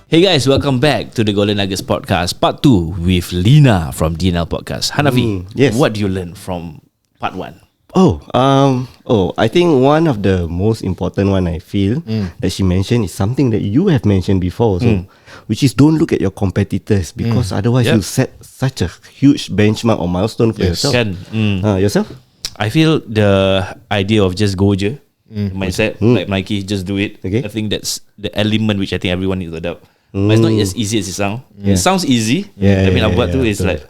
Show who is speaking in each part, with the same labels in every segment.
Speaker 1: Hey guys, welcome back to the Golden Nuggets podcast, part 2 with Liena from DNL podcast. Hanafi,
Speaker 2: yes.
Speaker 1: What do you learn from part 1?
Speaker 2: I think one of the most important one I feel that she mentioned is something that you have mentioned before also, which is don't look at your competitors because otherwise you set such a huge benchmark or milestone for yourself. Yourself?
Speaker 1: I feel the idea of just go je, mindset, like Nike, just do it.
Speaker 2: Okay.
Speaker 1: I think that's the element which I think everyone needs to adopt. But it's not as easy as it sounds. It sounds easy. Buat tu is like,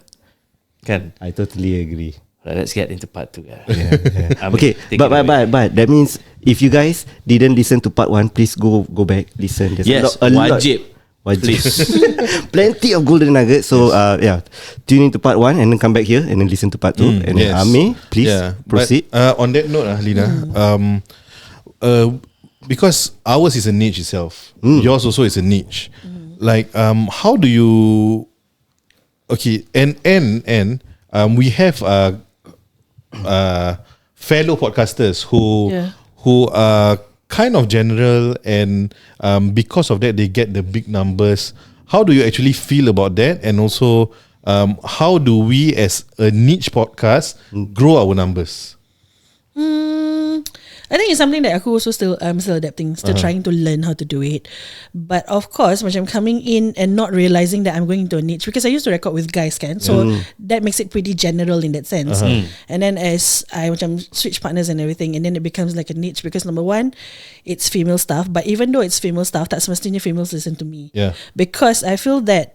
Speaker 1: kan?
Speaker 2: I totally agree.
Speaker 1: Right, let's get into part 2.
Speaker 2: Okay, but that means if you guys didn't listen to part 1, please go back, listen. There's
Speaker 1: wajib.
Speaker 2: Plenty of golden nuggets. So tune into part 1 and then come back here and then listen to part 2. And then Ame, please proceed.
Speaker 3: But, on that note, Liena, because ours is a niche itself, yours also is a niche. Like, how do you? Okay, and we have fellow podcasters who are kind of general, and because of that, they get the big numbers. How do you actually feel about that? And also, how do we, as a niche podcast, grow our numbers?
Speaker 4: I think it's something that aku also still adapting, still trying to learn how to do it. But of course, macam coming in and not realizing that I'm going into a niche, because I used to record with guys, kan? So that makes it pretty general in that sense. And then as I macam switch partners and everything, and then it becomes like a niche because number one, it's female stuff. But even though it's female stuff, tak semestinya females listen to me. Because I feel that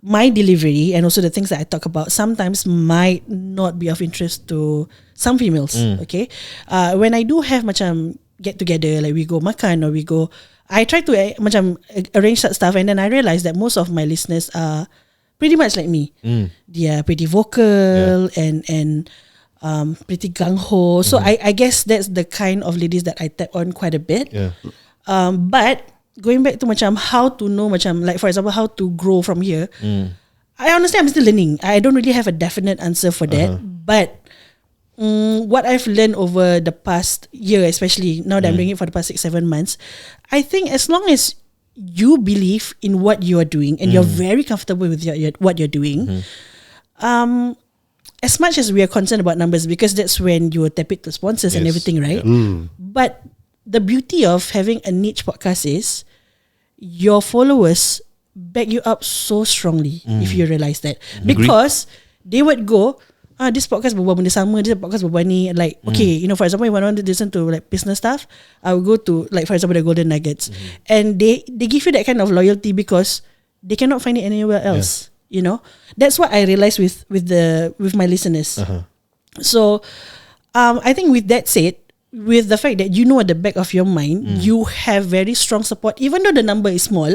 Speaker 4: my delivery and also the things that I talk about sometimes might not be of interest to some females. Okay, when I do have macam get together, like we go makan or we go, I try to macam arrange that stuff, and then I realize that most of my listeners are pretty much like me. They are pretty vocal and pretty gung ho. So I guess that's the kind of ladies that I tap on quite a bit. But going back to macam how to know, macam like for example how to grow from here, I understand I'm still learning. I don't really have a definite answer for that. But what I've learned over the past year, especially now that I'm doing it for the past 6-7 months, I think as long as you believe in what you are doing and you're very comfortable with what you're doing, as much as we are concerned about numbers, because that's when you tap it to sponsors and everything, right? But the beauty of having a niche podcast is your followers back you up so strongly if you realize that. Because they would go, this podcast berbual benda sama, this podcast berbual ni, like, okay, you know, for example, if I want to listen to like business stuff, I will go to, like, for example, the Golden Nuggets. And they give you that kind of loyalty because they cannot find it anywhere else. You know? That's what I realized with my listeners. So I think with that said, with the fact that you know at the back of your mind, you have very strong support, even though the number is small.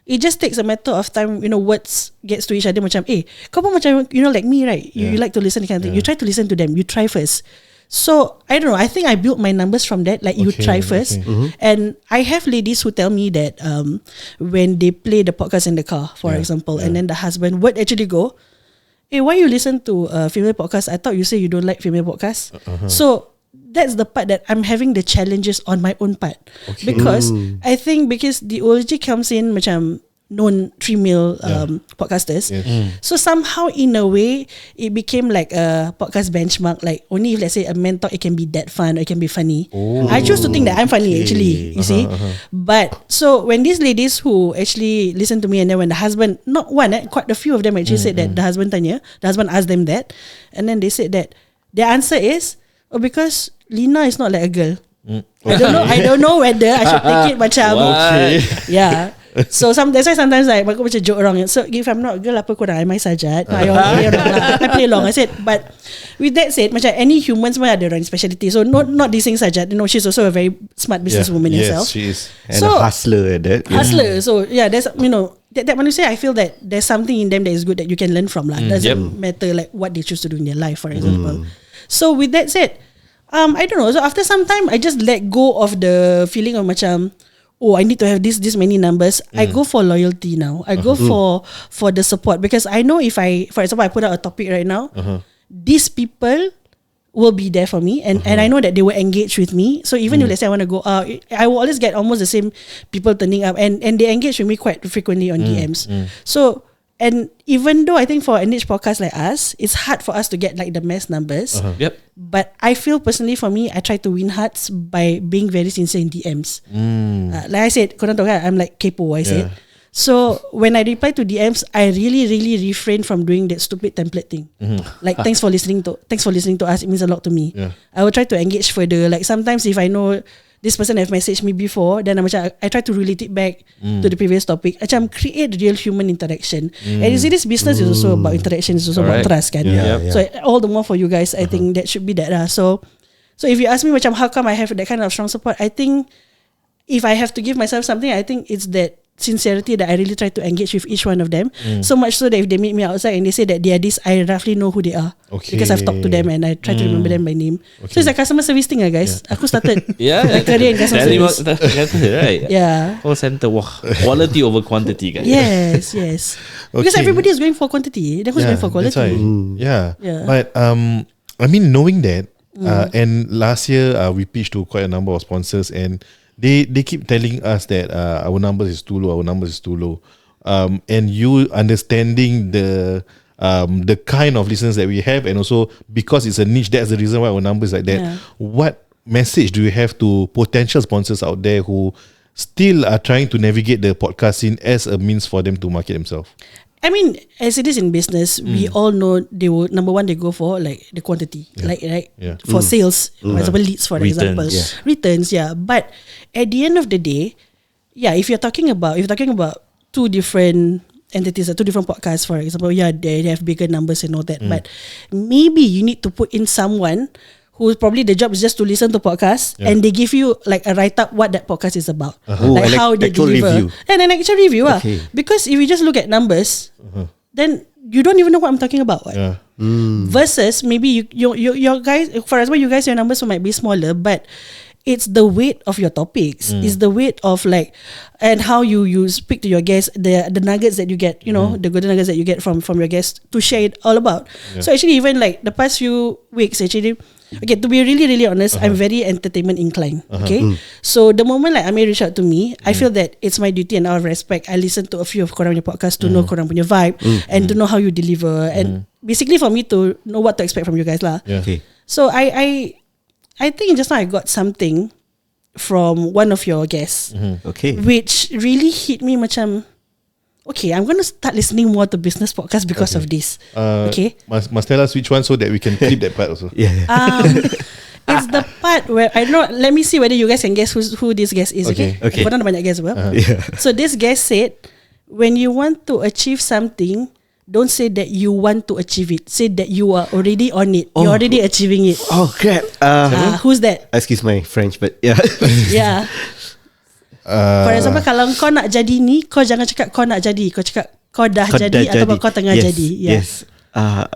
Speaker 4: It just takes a matter of time, you know, words gets to each other. Macam, kau pun macam, you know, like me, right? You like to listen to kind of thing. You try to listen to them. You try first. So, I don't know. I think I built my numbers from that. Like, you try first. And I have ladies who tell me that when they play the podcast in the car, for example, and then the husband would actually go, why you listen to a female podcast? I thought you say you don't like female podcasts. So, that's the part that I'm having the challenges on my own part. Because I think because the OLG comes in macam non-female podcasters. So somehow in a way it became like a podcast benchmark. Like only if let's say a man talk, it can be that fun or it can be funny. I choose to think that I'm funny actually, you see. But so when these ladies who actually listen to me, and then when the husband, not one, quite a few of them actually said that the husband asked them that, and then they said that their answer is, because Liena is not like a girl. I don't know whether I should take it macam So that's why sometimes like aku macam joke around. So if I'm not a girl, apa korang? Am I sajat? I play along. I said, but with that said, macam any humans pun ada orang speciality. So not dissing sajat. You know, she's also a very smart businesswoman herself.
Speaker 3: Yes, she is.
Speaker 2: And a hustler at that.
Speaker 4: Hustler. So there's, you know, that manusia, I feel that there's something in them that is good that you can learn from lah. Doesn't matter like what they choose to do in their life, for example. So with that said, I don't know. So after some time, I just let go of the feeling of macam, I need to have this many numbers. I go for loyalty now. I go for the support, because I know if I, for example, I put out a topic right now, these people will be there for me, and I know that they will engage with me. So even if let's say I want to go out, I will always get almost the same people turning up, and they engage with me quite frequently on DMs. So, and even though I think for a niche podcast like us, it's hard for us to get like the mass numbers.
Speaker 1: Yep.
Speaker 4: But I feel personally for me, I try to win hearts by being very sincere in DMs. Like I said, korang tahu kan, I'm like kepo, I said. So when I reply to DMs, I really refrain from doing that stupid template thing. Like thanks for listening to us. It means a lot to me. I will try to engage further. Like sometimes if I know this person have messaged me before, then I try to relate it back to the previous topic. Macam create real human interaction. And you see, this business is also about interaction. It's also about trust, kan? So all the more for you guys, I think that should be that. So if you ask me, macam how come I have that kind of strong support, I think if I have to give myself something, I think it's that sincerity that I really try to engage with each one of them. So much so that if they meet me outside and they say that they are this, I roughly know who they are because I've talked to them and I try to remember them by name. So it's like customer service thing, guys. Aku started my career in customer service.
Speaker 1: Right. Call center, quality over quantity, guys.
Speaker 4: Yes. Because everybody is going for quantity. Then who's going for quality?
Speaker 3: But I mean, knowing that, and last year we pitched to quite a number of sponsors, and they keep telling us that our numbers is too low, and you understanding the kind of listeners that we have, and also because it's a niche, that's the reason why our numbers like that. What message do you have to potential sponsors out there who still are trying to navigate the podcast scene as a means for them to market themselves?
Speaker 4: I mean, as it is in business, we all know they will, number one, they go for like the quantity, for sales, for example, leads, for example, returns, But at the end of the day, if you're talking about two different entities, two different podcasts, for example, they have bigger numbers and all that, but maybe you need to put in someone who probably the job is just to listen to podcasts, and they give you like a write up what that podcast is about, like how they deliver,
Speaker 2: review.
Speaker 4: And an actual review. Because if you just look at numbers, then you don't even know what I'm talking about. Versus maybe your guys, for example, you guys, your numbers might be smaller, but it's the weight of your topics. It's the weight of like, and how you speak to your guests, the nuggets that you get, the golden nuggets that you get from your guests to share it all about. So actually, even like the past few weeks, actually, okay, to be really honest, I'm very entertainment inclined. Okay, so the moment like Amir reached out to me, I feel that it's my duty and out of respect, I listen to a few of korang punya podcast to know korang punya vibe and to know how you deliver, and basically for me to know what to expect from you guys lah. So I think just now I got something from one of your guests, which really hit me macam, okay, I'm going to start listening more to business podcasts because of this.
Speaker 3: Must tell us which one so that we can clip that part also.
Speaker 4: It's the part where I don't know. Let me see whether you guys can guess who this guest is. Okay. Korang ada banyak guess well. So this guest said, when you want to achieve something, don't say that you want to achieve it. Say that you are already on it. You're already achieving it.
Speaker 2: Oh crap.
Speaker 4: Who's that?
Speaker 2: Excuse my French, but
Speaker 4: For example, kalau kau nak jadi ni, kau jangan cakap kau nak jadi. Kau cakap kau dah jadi atau kau tengah jadi.
Speaker 2: Yes.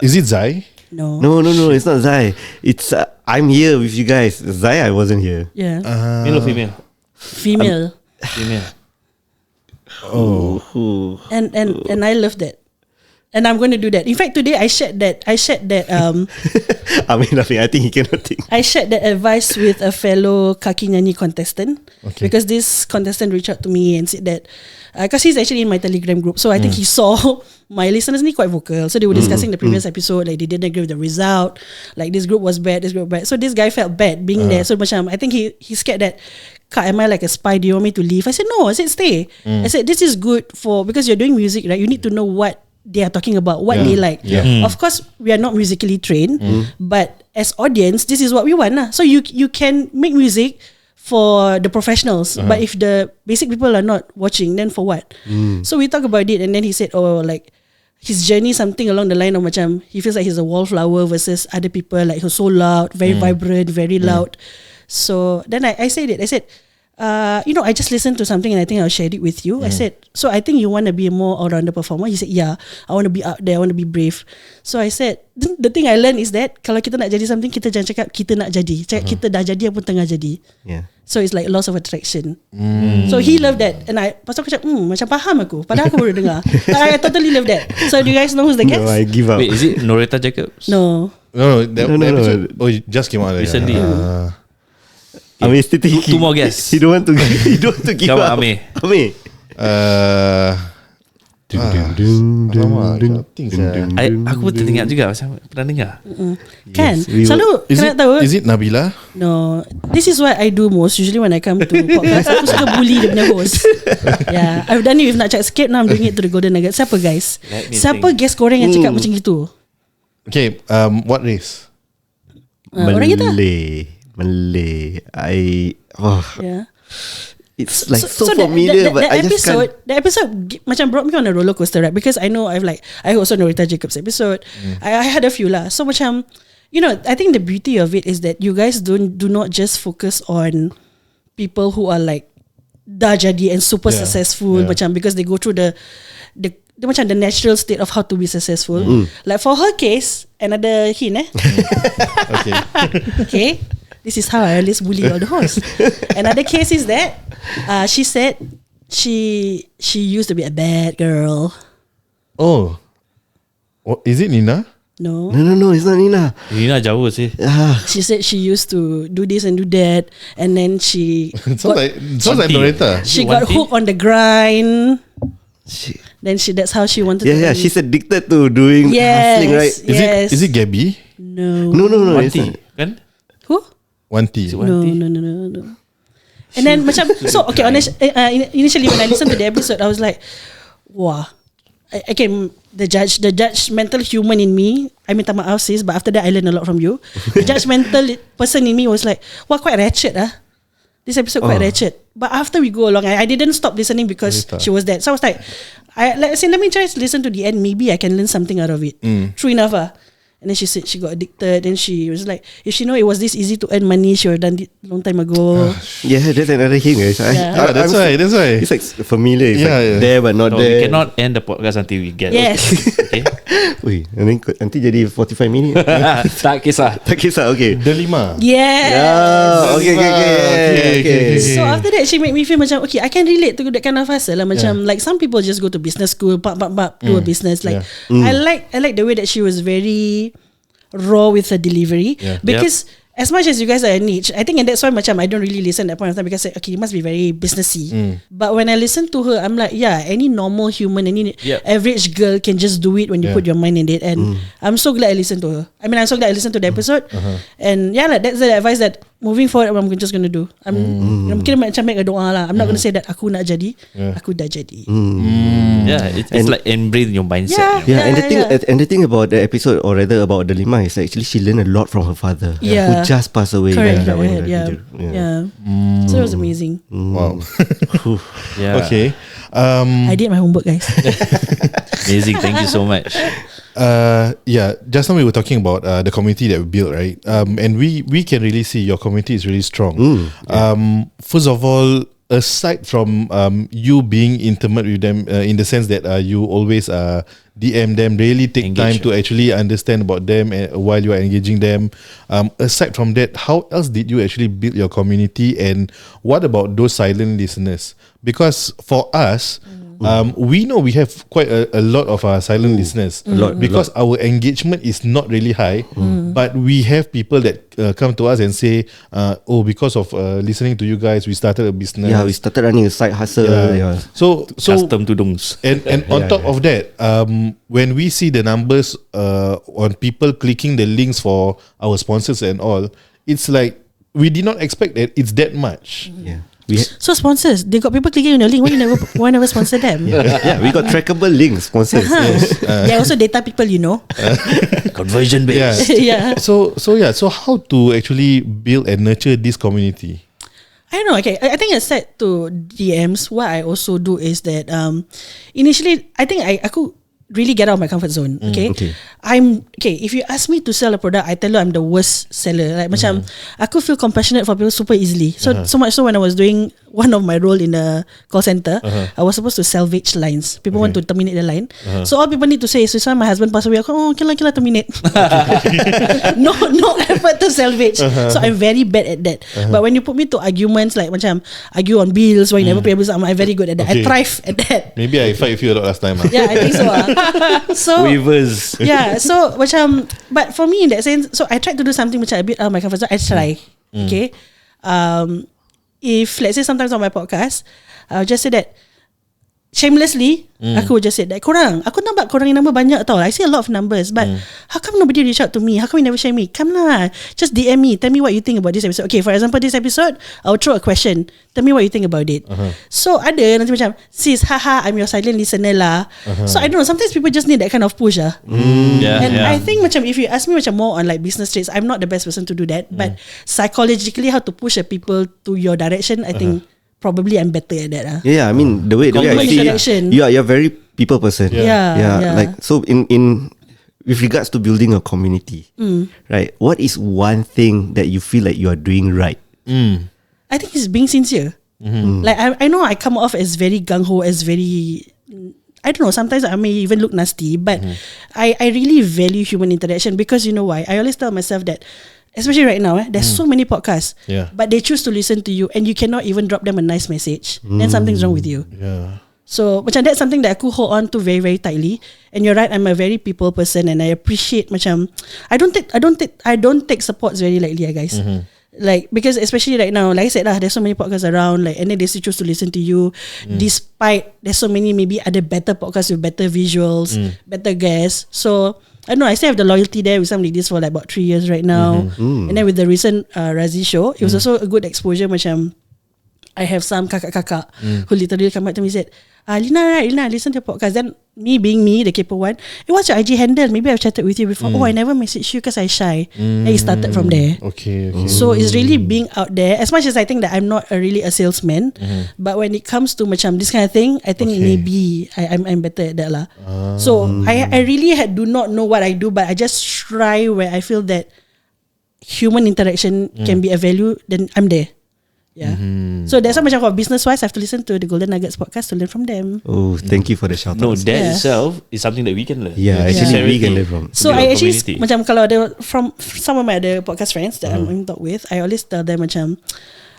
Speaker 3: Is it Zai?
Speaker 4: No.
Speaker 2: It's not Zai. It's I'm here with you guys. Zai, I wasn't here.
Speaker 4: Yeah.
Speaker 1: Male or female?
Speaker 4: Female. And I love that. And I'm going to do that. In fact, today I shared that
Speaker 2: I mean nothing. I think he cannot think.
Speaker 4: I shared that advice with a fellow Kaki Nyanyi contestant, because this contestant reached out to me and said that because he's actually in my Telegram group, so I think he saw my listeners ni quite vocal. So they were discussing the previous episode, like they didn't agree with the result, like this group was bad, this group bad. So this guy felt bad being there. So macam I think he scared that, am I like a spy? Do you want me to leave? I said no. I said stay. I said this is good because you're doing music, right? You need to know what they are talking about, what they like. Of course, we are not musically trained, but as audience, this is what we want. So you can make music for the professionals, but if the basic people are not watching, then for what? So we talk about it, and then he said, like his journey, something along the line of macam he feels like he's a wallflower versus other people like who's so loud, very vibrant, very loud. So then I said it. I said, I just listened to something and I think I'll share it with you. I said, so I think you want to be a more all-rounder performer. He said, yeah, I want to be out there, I want to be brave. So I said, the thing I learned is that kalau kita nak jadi something, kita jangan cakap kita nak jadi. Cakap kita dah jadi pun tengah jadi. So it's like laws of attraction. So he loved that. And pasal aku cakap, macam faham aku. Padahal aku baru dengar. I totally love that. So do you guys know who's the guest?
Speaker 2: No, I give up.
Speaker 1: Wait, is it Noreta Jacobs?
Speaker 4: No.
Speaker 3: No, that
Speaker 2: No.
Speaker 3: episode, oh, it just came out
Speaker 1: Recently.
Speaker 2: Amir still thinking.
Speaker 1: Two more guests.
Speaker 2: He don't want to. He don't want to give
Speaker 1: Come on,
Speaker 2: up.
Speaker 1: Amir.
Speaker 2: Amir.
Speaker 1: Aku pun teringat juga macam pernah dengar.
Speaker 4: Kan?
Speaker 2: we
Speaker 4: Selalu kena tahu.
Speaker 3: Is it Nabila?
Speaker 4: No, this is what I do most. Usually when I come to podcast, aku suka bully dia punya host. Yeah, I've done it with Nak Cak Escape. Now I'm doing it to the Golden Nugget. Siapa guys?
Speaker 1: Let me
Speaker 4: Siapa
Speaker 1: think.
Speaker 4: guest korang yang cakap macam gitu?
Speaker 3: Okay, what race?
Speaker 4: Orang kita.
Speaker 2: Malay.
Speaker 4: Yeah.
Speaker 2: It's like so familiar, but I just can't.
Speaker 4: The episode macam brought me on a roller coaster, right? Because I know I also know Rita Jacobs episode. I had a few lah. So macam, you know, I think the beauty of it is that you guys do not just focus on people who are like dah jadi and super successful, macam because they go through the macam the natural state of how to be successful. Like for her case, another hint
Speaker 3: Okay.
Speaker 4: Okay, this is how I always bully all the hosts. Another case is that she said she used to be a bad girl.
Speaker 3: Oh, is it Nina?
Speaker 4: No.
Speaker 2: No, it's not Nina.
Speaker 1: Liena jauh sih.
Speaker 4: She said she used to do this and do that, and then she
Speaker 3: Sounds like Loretta.
Speaker 4: she got
Speaker 1: Wanti.
Speaker 4: hooked on the grind. Then that's how she wanted to
Speaker 2: Yeah,
Speaker 4: be.
Speaker 2: she's addicted to doing hustling, right?
Speaker 4: Yes.
Speaker 3: Is it Gaby?
Speaker 4: No.
Speaker 2: No, it's
Speaker 1: Wanti,
Speaker 2: not.
Speaker 1: kan?
Speaker 4: Who?
Speaker 3: Wanti.
Speaker 4: No. And then macam so okay. Initially when I listened to the episode, I was like, wow. Again, the judgmental human in me, I minta maaf sis, but after that I learned a lot from you. The judgmental person in me was like, wow, quite ratchet This episode quite ratchet. But after we go along, I didn't stop listening because she was dead. So I was like, let me try to listen to the end. Maybe I can learn something out of it. True enough. And then she said she got addicted. And she was like, if she know it was this easy to earn money, she would have done it long time ago.
Speaker 2: Yeah, that's another hint, guys.
Speaker 3: That's why.
Speaker 2: It's like familiar. It's like there but not
Speaker 1: No,
Speaker 2: there.
Speaker 1: we cannot end the podcast until we get.
Speaker 4: Yes.
Speaker 1: Okay.
Speaker 2: Wait, nanti jadi 45 minit.
Speaker 1: Tak kisah.
Speaker 2: Tak kisah, okay.
Speaker 3: Delima.
Speaker 4: Yes.
Speaker 2: Yeah, okay.
Speaker 4: So after that, she made me feel macam okay, I can relate to that kind of hustle lah. Macam like some people just go to business school, do a business. Like I like the way that she was very raw with her delivery because as much as you guys are a niche, I think and that's why macam I don't really listen at that point of time because okay, you must be very businessy. But when I listen to her, I'm like, yeah, any normal human, any average girl can just do it when you put your mind in it. And I'm so glad I listened to her. I mean, I'm so glad I listened to the episode. And yeah, like, that's the advice that moving forward, I'm just gonna do. I'm kira macam make a doa lah. I'm not gonna say that aku nak jadi, aku dah jadi.
Speaker 1: Yeah, it's like embrace your mindset.
Speaker 2: Yeah, and the thing about the episode, or rather about the Lima, is actually she learned a lot from her father, who just passed away.
Speaker 4: Correct.
Speaker 2: Yeah.
Speaker 4: So it was amazing.
Speaker 3: Wow.
Speaker 1: Yeah.
Speaker 3: Okay.
Speaker 4: I did my homework, guys.
Speaker 1: Amazing. Thank you so much.
Speaker 3: Just now we were talking about the community that we built, right? And we can really see your community is really strong. First of all, aside from you being intimate with them in the sense that you always DM them, really take time to actually understand about them while you are engaging them. Aside from that, how else did you actually build your community, and what about those silent listeners? Because for us, we know we have quite a lot of silent listeners because our engagement is not really high, but we have people that come to us and say, because of listening to you guys, we started a business.
Speaker 2: Yeah, we started running a side hustle. Yeah.
Speaker 3: So
Speaker 1: Custom tudungs.
Speaker 3: and on top of that, when we see the numbers on people clicking the links for our sponsors and all, it's like we did not expect that it's that much.
Speaker 2: Yeah.
Speaker 4: So sponsors, they got people clicking on your link. Why never sponsor them?
Speaker 2: We got trackable links, sponsors.
Speaker 4: They're also data people, you know.
Speaker 1: Conversion based.
Speaker 4: Yeah.
Speaker 3: So how to actually build and nurture this community?
Speaker 4: I don't know. Okay, I think aside to DMs, what I also do is that initially, I think I could really get out of my comfort zone. Okay? If you ask me to sell a product, I tell you I'm the worst seller. Like macam aku feel compassionate for people super easily. So much so when I was doing one of my role in the call center, I was supposed to salvage lines. People want to terminate the line. So all people need to say is, so my husband passed away. Aku, okay lah, terminate. no effort to salvage. So I'm very bad at that. But when you put me to arguments like macam argue on bills why you never pay bills, I'm very good at that. I thrive at that.
Speaker 3: Maybe I fight with you a lot last time.
Speaker 4: Yeah, I think so. So
Speaker 1: Waivers.
Speaker 4: yeah, so but for me in that sense, so I tried to do something which I a bit out of my comfort zone. I try. Okay. If let's say sometimes on my podcast, I'll just say that shamelessly, aku will just say that aku nampak korang yang number banyak tau. I see a lot of numbers, but how come nobody reach out to me? How come you never share me? Come lah, just DM me. Tell me what you think about this episode. Okay, for example, this episode, I'll throw a question. Tell me what you think about it. So ada nanti macam, sis, haha, I'm your silent listener lah. So I don't know, sometimes people just need that kind of push lah. And I think macam if you ask me macam more on like business traits, I'm not the best person to do that. But psychologically, how to push a people to your direction, I think probably I'm better at that lah.
Speaker 2: Yeah, I mean the way I see, you're very people person.
Speaker 4: Yeah.
Speaker 2: Like so in with regards to building a community, right? What is one thing that you feel like you are doing right?
Speaker 4: I think it's being sincere. Like I know I come off as very gung ho, as very, I don't know, sometimes I may even look nasty, but I really value human interaction because you know why? I always tell myself that, especially right now, there's so many podcasts, but they choose to listen to you and you cannot even drop them a nice message. Then something's wrong with you. So macam that's something that aku hold on to very, very tightly. And you're right, I'm a very people person and I appreciate macam I don't take supports very lightly, guys. Like because especially right now, like I said lah, there's so many podcasts around, like and then they still choose to listen to you, despite there's so many maybe other better podcasts with better visuals, better guests. So I don't know, I still have the loyalty there with something like this for like about 3 years right now. And then with the recent Razi show, it was also a good exposure. Macam I have some kakak-kakak who literally come back to me and said, Liena, listen to your podcast. Then me being me, the kepo one, what's your IG handle? Maybe I've chatted with you before. Oh, I never messaged you because I shy. And it started from there.
Speaker 3: Okay.
Speaker 4: So it's really being out there. As much as I think that I'm not really a salesman, but when it comes to macam this kind of thing, I think maybe I'm better at that lah. So I really do not know what I do, but I just try where I feel that human interaction can be a value, then I'm there. Yeah. So that's why macam for business wise, I have to listen to the Golden Nuggets podcast to learn from them.
Speaker 2: Oh, thank you for the shout out.
Speaker 1: No, that itself is something that we can learn.
Speaker 2: Yeah, actually we can learn from.
Speaker 4: So I actually macam kalau ada from some of my other podcast friends that I'm in talk with, I always tell them macam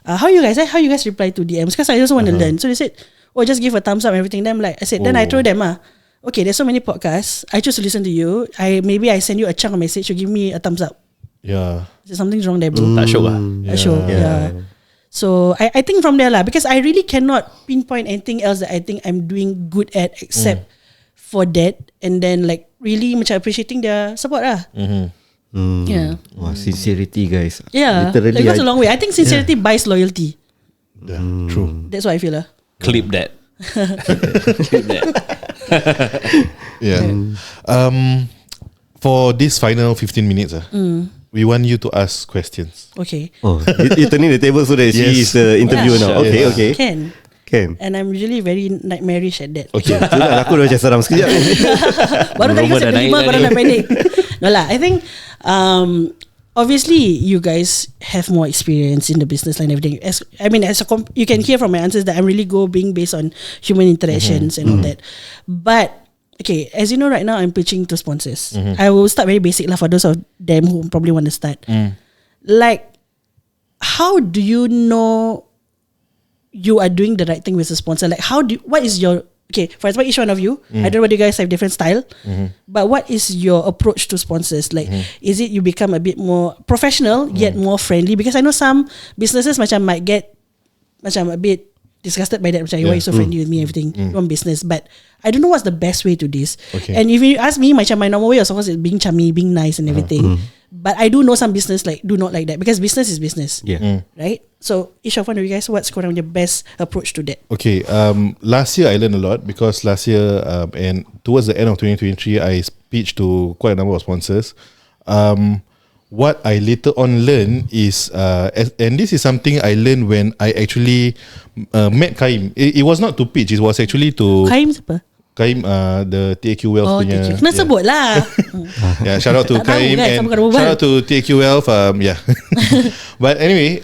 Speaker 4: how you guys reply to DMs, because I also want to learn. So they said, oh, just give a thumbs up and everything. Then I'm like, I said, then I told them okay, there's so many podcasts, I choose to listen to you. Maybe I send you a chunk of message, you give me a thumbs up.
Speaker 3: Yeah.
Speaker 4: Something's wrong there, bro.
Speaker 1: Tak syok lah.
Speaker 4: Tak syok. Yeah. So I think from there lah, because I really cannot pinpoint anything else that I think I'm doing good at except for that, and then like really macam appreciating their support lah. Yeah.
Speaker 2: Wow, sincerity, guys.
Speaker 4: Yeah,
Speaker 2: literally,
Speaker 4: it goes a long way. I think sincerity buys loyalty.
Speaker 3: Yeah, true.
Speaker 4: That's what I feel lah.
Speaker 1: Clip that. Clip that.
Speaker 3: Yeah. For this final 15 minutes, we want you to ask questions.
Speaker 4: Okay.
Speaker 2: Oh, you're turning the table so that she is the interviewer now. Okay. Can.
Speaker 4: And I'm really very nightmarish at that.
Speaker 2: Okay. Sudah, aku dah macam seram sekejap.
Speaker 4: Baru tadi saya terima, korang dah panik. No lah, I think obviously you guys have more experience in the business line and everything. You can hear from my answers that I'm really being based on human interactions and all that. But okay, as you know right now, I'm pitching to sponsors. I will start very basic lah for those of them who probably want to start. Like, how do you know you are doing the right thing with a sponsor? Like, what is your, okay, for example, each one of you, I don't know whether you guys have different style, but what is your approach to sponsors? Like, is it you become a bit more professional, yet more friendly? Because I know some businesses might get a bit disgusted by that, macam why you so friendly with me, everything, on business. But I don't know what's the best way to this.
Speaker 3: Okay.
Speaker 4: And if you ask me, macam my normal way of course is being chummy, being nice and everything. But I do know some business like do not like that, because business is business.
Speaker 2: Yeah.
Speaker 4: Right? So each of one of you guys, what's korang your best approach to that?
Speaker 3: Okay. Last year I learned a lot, because last year and towards the end of 2023, I pitched to quite a number of sponsors. What I later on learned is, and this is something I learned when I actually met Kaim. It was not to pitch, it was actually to
Speaker 4: Kaim siapa?
Speaker 3: Kaim, the TAQ Wealth punya.
Speaker 4: TAQ. Kena sebut lah.
Speaker 3: Yeah, shout out to
Speaker 4: Tak tahu
Speaker 3: Kaim
Speaker 4: kan,
Speaker 3: and
Speaker 4: sama kena berbual.
Speaker 3: shout out to TAQ Wealth. Yeah. But anyway,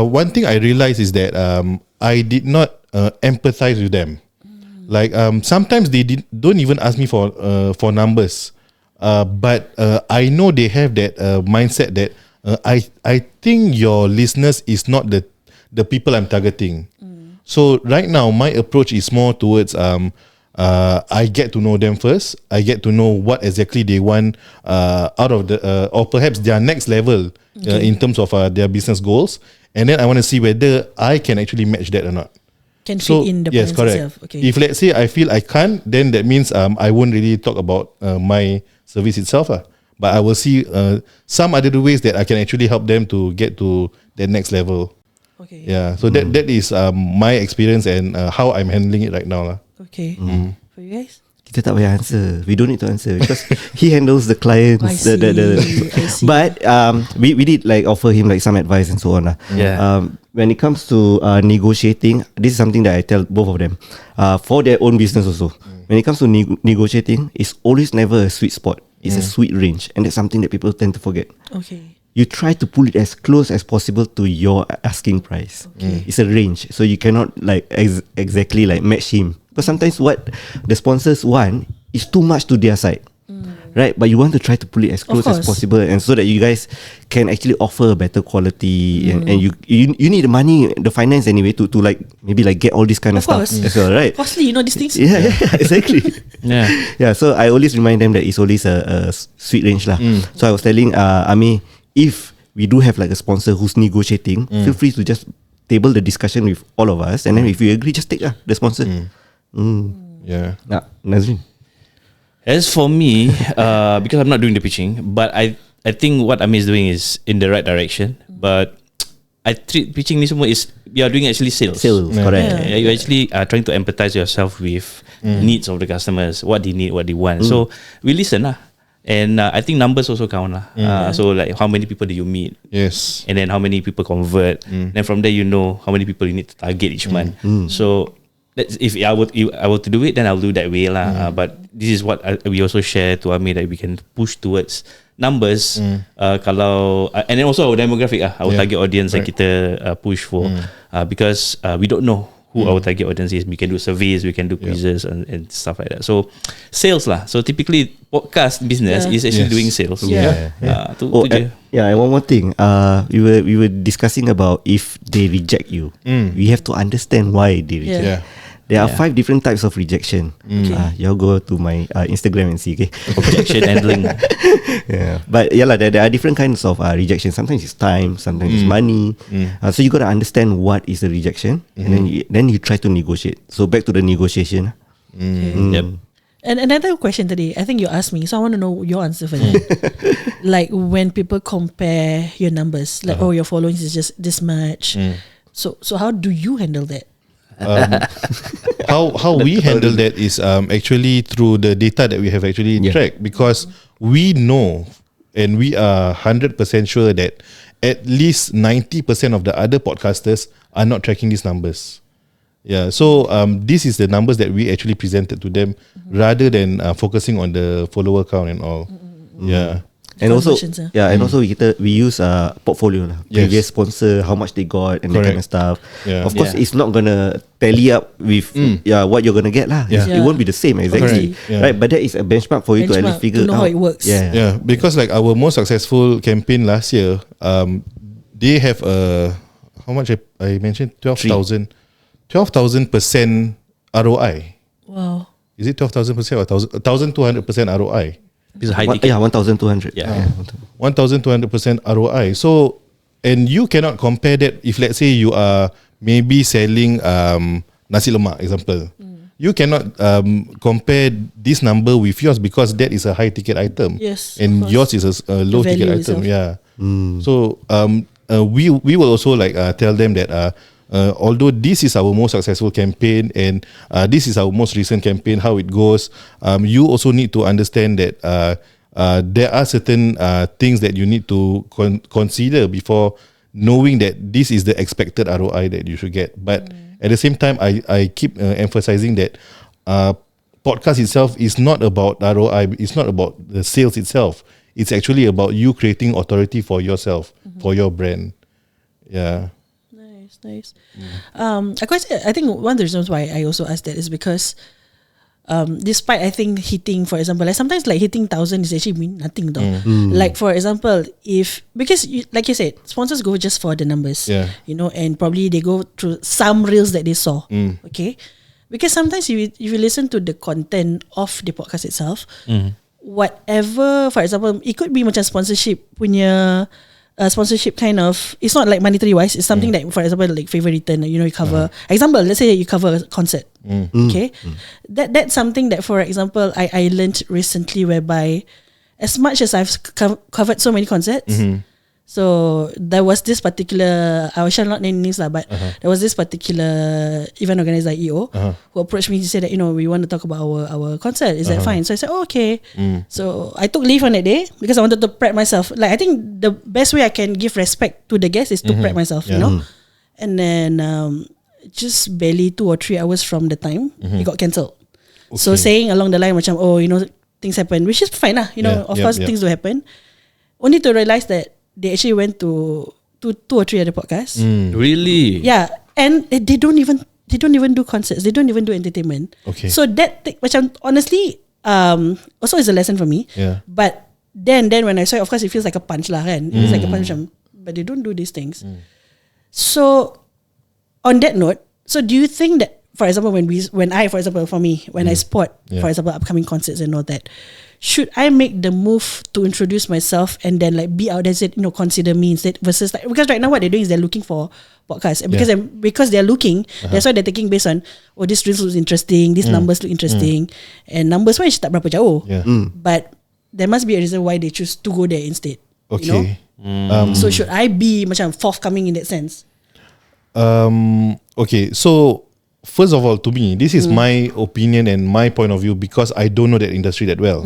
Speaker 3: one thing I realized is that I did not empathize with them. Like sometimes they don't even ask me for numbers. But I know they have that mindset that I think your listeners is not the people I'm targeting. So right now my approach is more towards I get to know them first. I get to know what exactly they want out of the or perhaps their next level in terms of their business goals, and then I want to see whether I can actually match that or not.
Speaker 4: Can fit in the plans itself. Okay.
Speaker 3: If let's say I feel I can't, then that means I won't really talk about my service itself. But I will see some other ways that I can actually help them to get to that next level.
Speaker 4: Okay.
Speaker 3: Yeah. So that is my experience and how I'm handling it right now.
Speaker 4: Okay. For you guys?
Speaker 2: Kita tak payah answer. We don't need to answer because he handles the clients.
Speaker 4: I see. I see.
Speaker 2: But we did like offer him like some advice and so on.
Speaker 1: Yeah.
Speaker 2: When it comes to negotiating, this is something that I tell both of them for their own business also. When it comes to negotiating, it's always never a sweet spot. It's a sweet range, and that's something that people tend to forget.
Speaker 4: Okay.
Speaker 2: You try to pull it as close as possible to your asking price.
Speaker 4: Okay.
Speaker 2: It's a range, so you cannot like exactly like match him. Because sometimes what the sponsors want is too much to their side, right? But you want to try to pull it as close as possible, and so that you guys can actually offer a better quality, and you need the money, the finance anyway to like maybe like get all this kind of stuff as well, right?
Speaker 4: Costly, you know these things.
Speaker 2: Yeah, exactly.
Speaker 1: Yeah.
Speaker 2: So I always remind them that it's always a sweet range lah. So I was telling Ami, if we do have like a sponsor who's negotiating, feel free to just table the discussion with all of us, and then if you agree, just take the sponsor.
Speaker 3: Yeah.
Speaker 2: Nazrin.
Speaker 1: As for me, because I'm not doing the pitching, but I think what Ami is doing is in the right direction. But I treat pitching ni semua is you are doing actually sales.
Speaker 2: Correct.
Speaker 1: You actually are trying to empathize yourself with needs of the customers, what they need, what they want. So we listen lah. And I think numbers also count lah. So like how many people do you meet?
Speaker 3: Yes.
Speaker 1: And then how many people convert? Then from there you know how many people you need to target each month. So if I were to do it, then I'll do that way lah. But this is what we also share to Ami, that we can push towards numbers. Kalau and then also our demographic our target audience yang kita push for, because we don't know who our target audience is. We can do surveys, we can do quizzes and stuff like that. So sales lah. So typically podcast business is actually doing sales.
Speaker 2: And one more thing. We were discussing about if they reject you, we have to understand why they reject. There are 5 different types of rejection. Y'all go to my Instagram and see, okay?
Speaker 1: Objection handling.
Speaker 2: But there are different kinds of rejection. Sometimes it's time, sometimes it's money. So you got to understand what is the rejection, and then you try to negotiate. So back to the negotiation.
Speaker 1: Yep.
Speaker 4: And another question today, I think you asked me, so I want to know your answer for that. Like when people compare your numbers, like your followings is just this much. So how do you handle that?
Speaker 3: How we handle that is actually through the data that we have actually tracked, because we know and we are 100% sure that at least 90% of the other podcasters are not tracking these numbers. So this is the numbers that we actually presented to them, rather than focusing on the follower count and all.
Speaker 2: And also, also we use portfolio lah. Previous sponsor, how much they got, and that kind of stuff. Of course, it's not gonna tally up with what you're gonna get lah. It won't be the same exactly, right? But that is a benchmark for you to at least figure
Speaker 4: to know
Speaker 2: out
Speaker 4: how it works.
Speaker 3: Because like our most successful campaign last year, they have how much I mentioned 12,000% ROI.
Speaker 4: Wow.
Speaker 3: Is it 12,000% or 1,200% ROI?
Speaker 1: It's a high ticket.
Speaker 2: 1,200.
Speaker 3: 1,200% ROI. So, and you cannot compare that if let's say you are maybe selling nasi lemak, example. You cannot compare this number with yours, because that is a high ticket item.
Speaker 4: Yes.
Speaker 3: And yours is a low ticket item. So we will also like tell them that although this is our most successful campaign and this is our most recent campaign, how it goes, you also need to understand that there are certain things that you need to consider before knowing that this is the expected ROI that you should get. But at the same time, I keep emphasizing that podcast itself is not about ROI. It's not about the sales itself. It's actually about you creating authority for yourself, for your brand.
Speaker 4: Nice. I think one of the reasons why I also asked that is because despite I think hitting, for example, like sometimes like hitting 1,000 is actually mean nothing though. Like for example, because like you said, sponsors go just for the numbers, and probably they go through some reels that they saw. Okay, Because sometimes if you listen to the content of the podcast itself, whatever, for example, it could be macam sponsorship punya sponsorship kind of, it's not like monetary wise, it's something like, for example, like favor return, you cover, example, let's say you cover a concert, okay, that's something that, for example, I learned recently, whereby as much as I've covered so many concerts, so there was this particular, I shall not name names lah, but there was this particular event organizer, EO, who approached me to say that, we want to talk about our concert. Is that fine? So I said, okay. So I took leave on that day because I wanted to prep myself. Like, I think the best way I can give respect to the guests is to prep myself, you know. And then just barely 2 or 3 hours from the time, it got cancelled. Okay. So saying along the line, macam, things happen, which is fine lah. Of course, things do happen. Only to realize that they actually went to 2 or 3 other podcasts.
Speaker 1: Really?
Speaker 4: Yeah, and they don't even do concerts. They don't even do entertainment.
Speaker 3: Okay.
Speaker 4: So that macam honestly, also is a lesson for me.
Speaker 3: Yeah.
Speaker 4: But then when I saw it, of course, it feels like a punch lah, kan? It feels like a punch, but they don't do these things. So on that note, so do you think that, for example, when I spot, for example, upcoming concerts and all that, should I make the move to introduce myself and then like be out there, say, consider me instead, versus like, because right now what they're doing is they're looking for podcasts, and because they're looking, that's why they're taking based on, this drills looks interesting, these numbers look interesting, and numbers wise tak berapa jauh, but there must be a reason why they choose to go there instead.
Speaker 3: Okay.
Speaker 4: So should I be macam forthcoming in that sense?
Speaker 3: Okay, so first of all, to me, this is my opinion and my point of view, because I don't know that industry that well.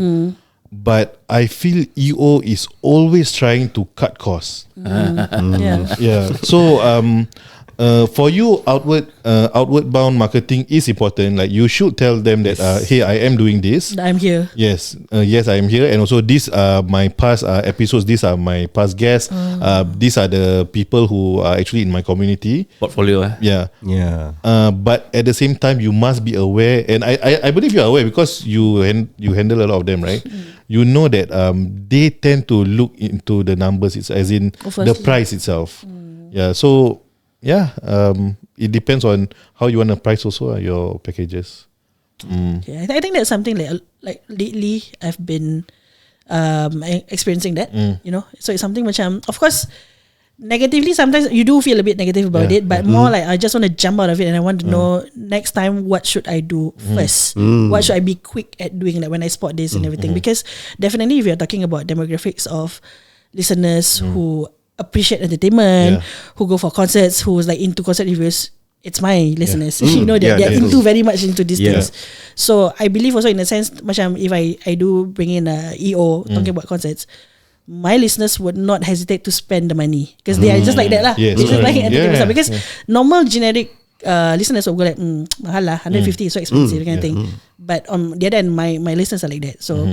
Speaker 3: But I feel EO is always trying to cut costs. Yeah. So for you, outward bound marketing is important. Like, you should tell them that hey, I am doing this.
Speaker 4: I'm here.
Speaker 3: Yes, I am here, and also these are my past episodes. These are my past guests. These are the people who are actually in my community
Speaker 1: Portfolio.
Speaker 3: Yeah. But at the same time, you must be aware, and I believe you are aware, because you handle a lot of them, right? You know that they tend to look into the numbers, as in the price itself. Yeah. So it depends on how you want to price also your packages.
Speaker 4: Okay, I think that's something like lately I've been experiencing that. So it's something which of course, negatively sometimes you do feel a bit negative about it, but more like I just want to jump out of it, and I want to know next time what should I do first. What should I be quick at doing, like when I spot this and everything, because definitely if you're talking about demographics of listeners who appreciate entertainment, who go for concerts, who's like into concert reviews, it's my listeners. They're into very much into these things. So I believe also, in a sense, macam if I do bring in a EO talking about concerts, my listeners would not hesitate to spend the money, because they are just like that lah. They just like entertainment stuff. Because normal generic listeners will go like, mahal lah, 150 is so expensive, kind of thing. But on the other end, my listeners are like that. So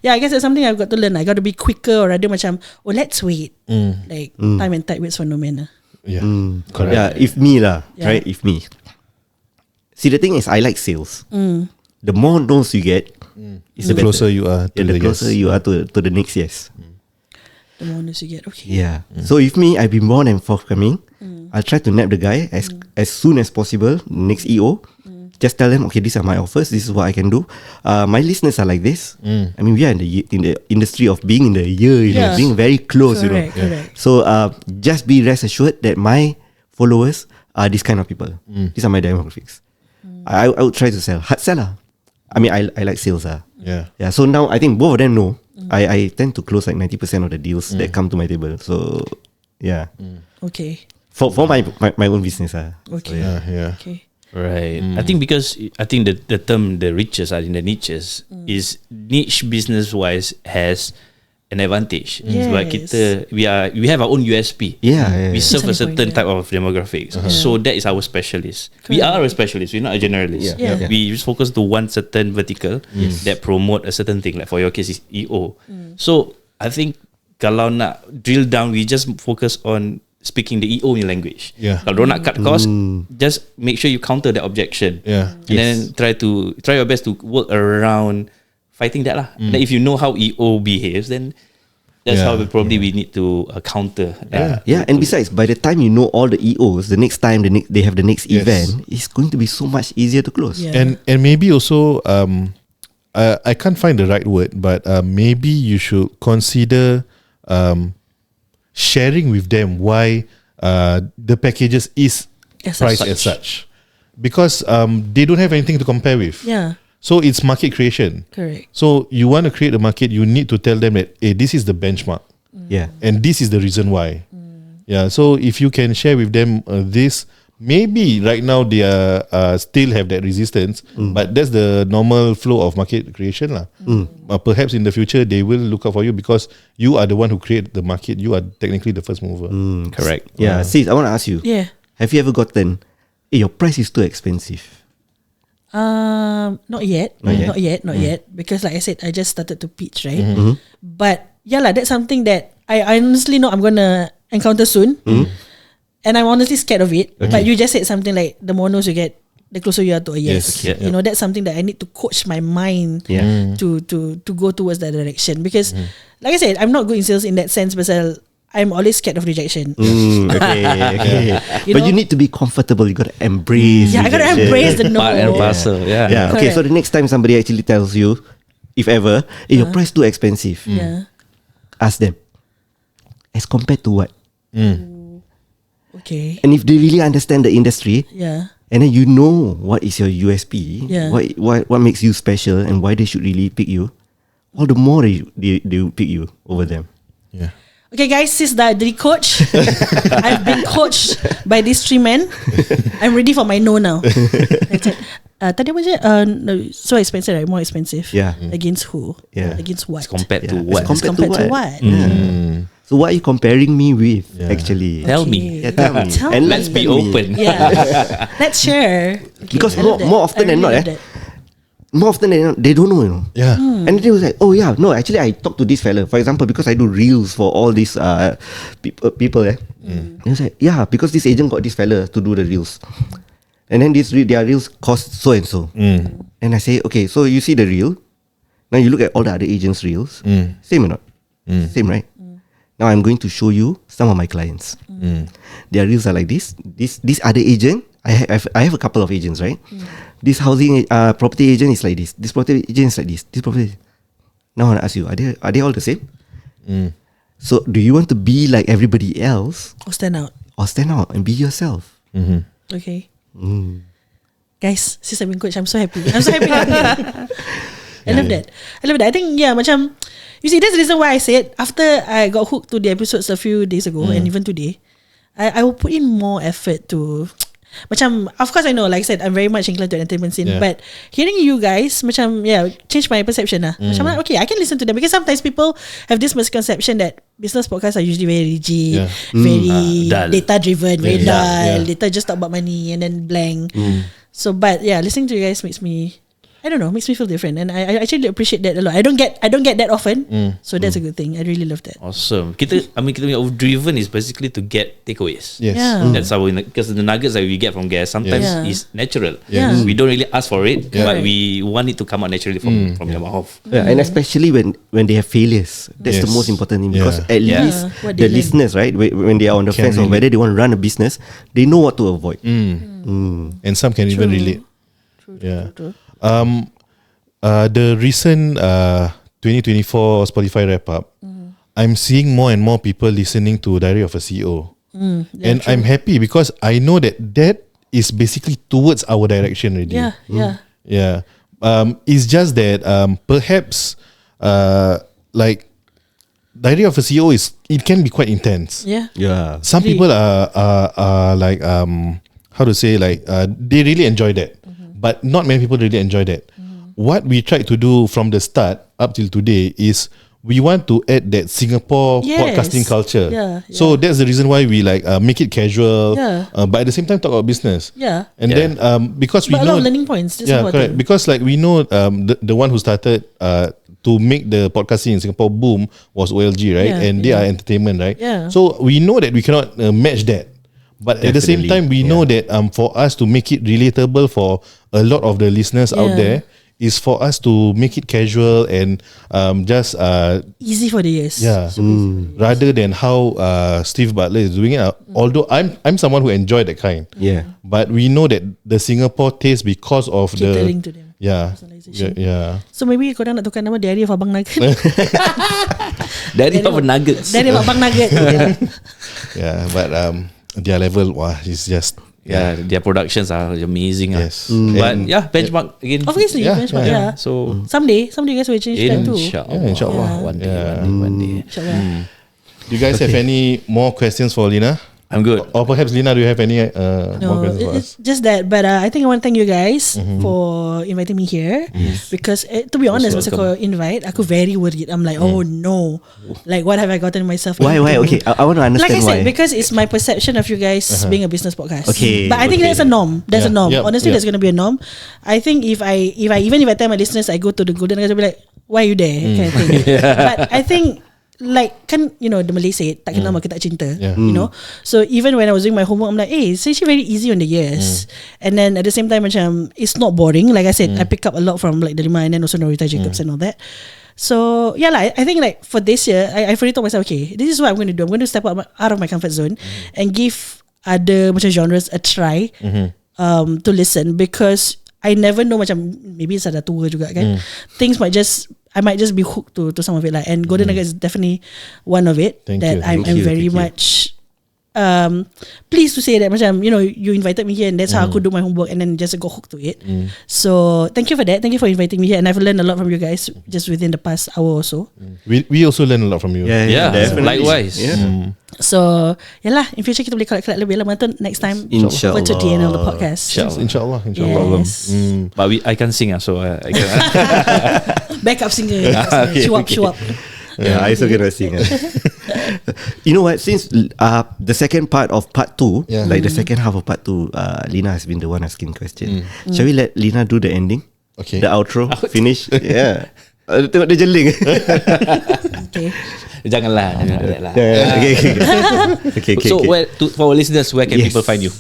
Speaker 4: I guess that's something I've got to learn. I got to be quicker, or rather macam, let's wait. Like time and tide waits for no man.
Speaker 3: Correct.
Speaker 2: Yeah, if me lah, right? If me. See, the thing is, I like sales. The more no's you get, is
Speaker 3: the closer you are to
Speaker 2: the closer you are to the next yes.
Speaker 4: The more no's you get, okay.
Speaker 2: Yeah. So if me, I be more than forthcoming. I'll try to nab the guy as soon as possible. Next EO, just tell them, okay, these are my offers. This is what I can do. My listeners are like this. I mean, we are in the industry of being in the year, being very close.
Speaker 4: Correct.
Speaker 2: So just be rest assured that my followers are this kind of people. These are my demographics. I would try to sell hard seller. I mean, I like sales. Yeah. So now I think both of them know. I tend to close like 90% of the deals that come to my table. So yeah.
Speaker 4: Okay.
Speaker 2: For my own business.
Speaker 4: Okay.
Speaker 2: So,
Speaker 4: Okay.
Speaker 1: Right. I think because the term the riches are in the niches is niche business wise has an advantage. Sebab we have our own USP. We serve a certain type of demographics. So that is our specialist. We are a specialist. We're not a generalist. We just focus to one certain vertical that promote a certain thing. Like for your case is EO. So I think kalau nak drill down, we just focus on speaking the EO in language. Kalau nak cut cost, just make sure you counter the objection. And then try your best to work around fighting that lah. Then if you know how EO behaves, then That's how we need to counter.
Speaker 2: And besides, by the time you know all the EOs, the next time they have the next event, it's going to be so much easier to close.
Speaker 3: And maybe also I can't find the right word, but maybe you should consider sharing with them why the packages is priced as such, because they don't have anything to compare with. So it's market creation.
Speaker 4: Correct.
Speaker 3: So you want to create a market, you need to tell them that, hey, this is the benchmark. And this is the reason why. So if you can share with them this, maybe right now they are still have that resistance, but that's the normal flow of market creation lah. Perhaps in the future they will look out for you because you are the one who create the market. You are technically the first mover.
Speaker 1: Correct.
Speaker 2: Sis, I want to ask you. Have you ever gotten, your price is too expensive?
Speaker 4: Not yet. Because like I said, I just started to pitch, right? But that's something that I honestly know I'm gonna encounter soon. And I'm honestly scared of it. But you just said something like the more no's you get, the closer you are to a yes. You know, that's something that I need to coach my mind to go towards that direction. Because like I said, I'm not good in sales in that sense, but I'm always scared of rejection.
Speaker 2: Okay. But you need to be comfortable. You got to embrace.
Speaker 4: I got to embrace the no.
Speaker 1: Part and parcel.
Speaker 2: Okay, so the next time somebody actually tells you, if ever, your price too expensive, ask them, as compared to what?
Speaker 4: Okay.
Speaker 2: And if they really understand the industry,
Speaker 4: and
Speaker 2: then you know what is your USP, what makes you special, and why they should really pick you, all the more they will pick you over them.
Speaker 4: Okay, guys, sis the coach. I've been coached by these three men. I'm ready for my no now. Tadi apa je? No, so expensive, right? More expensive. Against who? Against what?
Speaker 1: It's compared to what?
Speaker 4: Compared to what?
Speaker 2: So what are you comparing me with? Actually,
Speaker 1: tell me.
Speaker 2: Tell me.
Speaker 1: And let's be open.
Speaker 4: Let's share. Okay,
Speaker 2: because more often than not, more often than not, they don't know, you know. And they was like, oh yeah, no, actually I talked to this fella. For example, because I do reels for all these people. And he was like, yeah, because this agent got this fella to do the reels. And then their reels cost so and so. And I say, okay, so you see the reel. Now you look at all the other agents' reels. Same or not? Same, right? Now I'm going to show you some of my clients. Their reels are like this. This other agent, I have a couple of agents, right? This housing property agent is like this. This property agent is like this. This property. Now I want to ask you, are they all the same? So do you want to be like everybody else,
Speaker 4: or stand out?
Speaker 2: Or stand out and be yourself?
Speaker 4: Okay. Guys, since I've been coached, I'm so happy. I love that. I think macam, you see, that's the reason why I said after I got hooked to the episodes a few days ago and even today, I will put in more effort to macam, of course I know, like I said, I'm very much inclined to entertainment scene, but hearing you guys macam change my perception lah. Macam like, okay, I can listen to them, because sometimes people have this misconception that business podcasts are usually very rigid, very data driven, very dull. Data just talk about money and then blank. So but listening to you guys makes me, I don't know, makes me feel different, and I actually appreciate that a lot. I don't get that often, so that's a good thing. I really love that.
Speaker 1: Awesome. Kita punya driven is basically to get takeaways. That's how because the nuggets that we get from guests sometimes is natural. We don't really ask for it, but we want it to come out naturally from your mouth.
Speaker 2: And especially when they have failures, that's the most important thing, because at least the listeners, right, when they are on the fence or whether they want to run a business, they know what to avoid.
Speaker 3: And some can even relate.
Speaker 4: True.
Speaker 3: The recent 2024 Spotify wrap up, I'm seeing more and more people listening to Diary of a CEO, and I'm happy because I know that is basically towards our direction already. It's just that perhaps like Diary of a CEO it can be quite intense. Some people are like how to say, like they really enjoy that, but not many people really enjoy that. What we tried to do from the start up till today is we want to add that Singapore podcasting culture. So that's the reason why we like make it casual, but at the same time talk about business. And then because we know
Speaker 4: a lot of learning points. That's important.
Speaker 3: Correct. Because like we know the one who started to make the podcasting in Singapore boom was OLG, right? And they are entertainment, right? So we know that we cannot match that. But at the same time, we know that for us to make it relatable for a lot of the listeners out there, is for us to make it casual and just
Speaker 4: Easy for the ears.
Speaker 3: yeah, rather than how Steve Butler is doing it. Although I'm someone who enjoy that kind.
Speaker 2: Yeah.
Speaker 3: But we know that the Singapore taste because of
Speaker 4: Catering to them.
Speaker 3: yeah,
Speaker 4: Personalization.
Speaker 3: yeah.
Speaker 4: So maybe korang nak tukar nama Diary of Abang Nugget.
Speaker 1: Daddy of nuggets.
Speaker 4: Diary of Abang Nugget.
Speaker 3: Yeah, but their level, wow, is just
Speaker 1: Yeah, their productions are amazing.
Speaker 3: yes.
Speaker 1: But yeah, benchmark again.
Speaker 4: Obviously,
Speaker 3: Yeah,
Speaker 4: benchmark,
Speaker 3: yeah.
Speaker 4: yeah.
Speaker 1: So
Speaker 4: Someday you guys will change that too.
Speaker 1: inshallah, one day, one day.
Speaker 4: Inshallah.
Speaker 3: Do you guys have any more questions for Liena?
Speaker 1: I'm good.
Speaker 3: Or perhaps Liena, do you have any more
Speaker 4: No,
Speaker 3: questions for us?
Speaker 4: it's just that. But I think I want to thank you guys for inviting me here. Because to be honest, masa
Speaker 1: welcome.
Speaker 4: aku invite, aku very worried. I'm like, oh no, like what have I gotten myself
Speaker 2: Why?
Speaker 4: into?
Speaker 2: Okay, I want to
Speaker 4: Like I
Speaker 2: understand
Speaker 4: said,
Speaker 2: why.
Speaker 4: because it's my perception of you guys being a business podcast.
Speaker 2: Okay.
Speaker 4: But I think that's a norm. That's a
Speaker 3: Yeah.
Speaker 4: norm.
Speaker 3: Yep.
Speaker 4: Honestly,
Speaker 3: Yep.
Speaker 4: that's gonna be a norm. I think if I tell my listeners I go to the Golden Nugget, they'll be like, why are you there? Kind of thing. But I think like kan the Malay say tak kenal maka tak cinta.
Speaker 3: Yeah.
Speaker 4: So even when I was doing my homework, I'm like, hey, it's actually very easy on the ears. And then at the same time macam it's not boring. Like I said, I pick up a lot from like Darla and then also Norita Jacobs and all that. So yeah, like, I think like for this year, I've already told myself, okay, this is what I'm going to do. I'm going to step out of my comfort zone and give other macam genres a try to listen, because I never know macam maybe it's ada tua juga kan. I might just be hooked to some of it, like, and Golden Nugget is definitely one of it.
Speaker 3: Thank
Speaker 4: that
Speaker 3: you.
Speaker 4: I'm
Speaker 2: Thank you,
Speaker 4: very
Speaker 2: thank you.
Speaker 4: much pleased to say that macam you invited me here and that's how aku do my homework and then just got hooked to it. So thank you for that. Thank you for inviting me here, and I've learned a lot from you guys just within the past hour or so.
Speaker 3: We also learn a lot from you.
Speaker 1: Yeah,
Speaker 2: definitely.
Speaker 1: likewise.
Speaker 2: Yeah.
Speaker 4: So yalah, in future kita boleh collab lebih lama tu next time
Speaker 2: Inshallah.
Speaker 4: over to DNL the podcast.
Speaker 3: Inshallah.
Speaker 4: Yes.
Speaker 1: But I can sing, so I can.
Speaker 4: Backup singer.
Speaker 1: Okay,
Speaker 4: Shuap.
Speaker 2: Yeah, I also gonna sing. You know what? Since the second part of part 2,
Speaker 3: Yeah.
Speaker 2: like the second half of part 2, Liena has been the one asking question. Shall we let Liena do the ending?
Speaker 3: Okay.
Speaker 2: The outro, finish. Yeah. Tengok dia jeling.
Speaker 4: Okay.
Speaker 1: Janganlah.
Speaker 2: Okay.
Speaker 1: So for our listeners, where can people find you?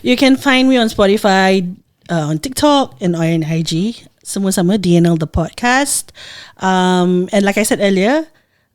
Speaker 4: You can find me on Spotify, on TikTok, and on IG. Semua sama DNL the podcast. And like I said earlier,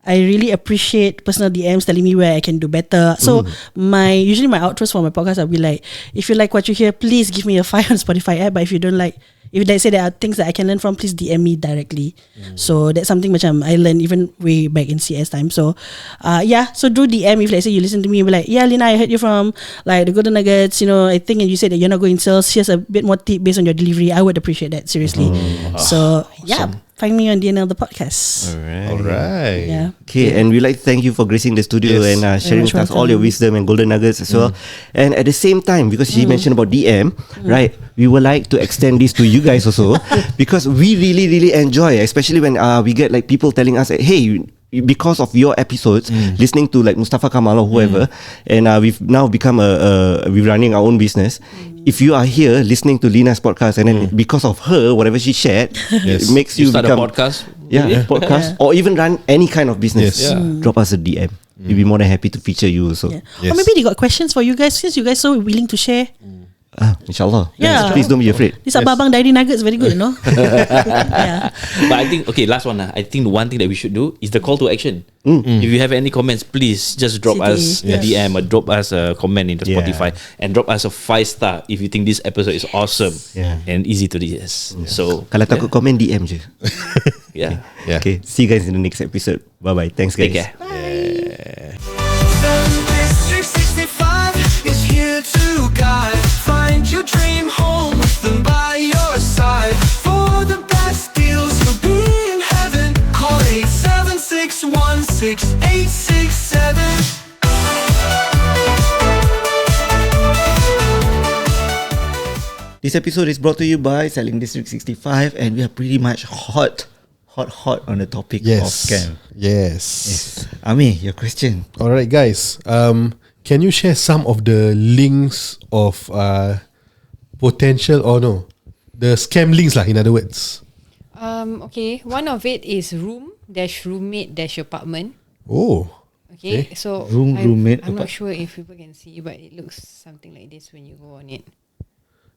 Speaker 4: I really appreciate personal DMs telling me where I can do better. So usually my outros for my podcast, I'll be like, if you like what you hear, please give me a 5 on Spotify app. But if you don't like, if they say there are things that I can learn from, please DM me directly. So that's something macam I learned even way back in CS time. So so do DM if let's say you listen to me, you'll be like, yeah, Liena, I heard you from like the Golden Nuggets, I think, and you said that you're not going sales. Here's a bit more tip based on your delivery. I would appreciate that, seriously. So yeah, find me on DNL the podcast.
Speaker 3: Alright.
Speaker 4: Yeah.
Speaker 2: Okay, and we'd like to thank you for gracing the studio
Speaker 3: Yes.
Speaker 2: and sharing with
Speaker 4: You're
Speaker 2: us all your
Speaker 4: welcome.
Speaker 2: wisdom and golden nuggets as well. And at the same time, because she mentioned about DM, right, we would like to extend this to you guys also, because we really, really enjoy, especially when we get like people telling us, hey, because of your episodes, listening to like Mustafa Kamal or whoever, and we've now become we're running our own business. If you are here listening to Liena's podcast, and then because of her, whatever she shared,
Speaker 3: Yes.
Speaker 2: it makes
Speaker 1: You
Speaker 2: you
Speaker 1: start
Speaker 2: become
Speaker 1: a podcast.
Speaker 2: podcast, or even run any kind of business.
Speaker 3: Yes.
Speaker 2: Drop us a DM. We'll be more than happy to feature you also.
Speaker 4: Yeah.
Speaker 3: Yes.
Speaker 4: Or maybe they got questions for you guys, since you guys so willing to share.
Speaker 2: Inshallah.
Speaker 4: Yeah.
Speaker 2: Please don't be afraid.
Speaker 4: This Abang Diary Nuggets very good, yeah.
Speaker 1: But I think, okay, last one. I think the one thing that we should do is the call to action. If you have any comments, please just drop us a DM or drop us a comment in the
Speaker 2: Yeah.
Speaker 1: Spotify and drop us a 5-star if you think this episode is awesome
Speaker 2: Yeah.
Speaker 1: and easy to digest. So,
Speaker 2: Kalau takut komen, DM je.
Speaker 1: yeah.
Speaker 3: Yeah.
Speaker 2: Okay, see you guys in the next episode. Bye-bye. Thanks guys.
Speaker 1: Take care.
Speaker 5: SellingDistrict 65 is here to guide. Find your dream home with them by your side. For the best deals, you'll be in heaven. Call 87616-867.
Speaker 2: This episode is brought to you by Selling District 65, and we are pretty much hot on the topic of scam.
Speaker 3: Yes.
Speaker 2: Ami, your question.
Speaker 3: Alright, guys. Can you share some of the links of potential the scam links lah, in other words?
Speaker 6: Okay, one of it is room-roommate-apartment.
Speaker 3: Oh.
Speaker 6: Okay,
Speaker 3: Okay.
Speaker 6: so
Speaker 2: Roommate
Speaker 6: I'm not sure if people can see, but it looks something like this when you go on it.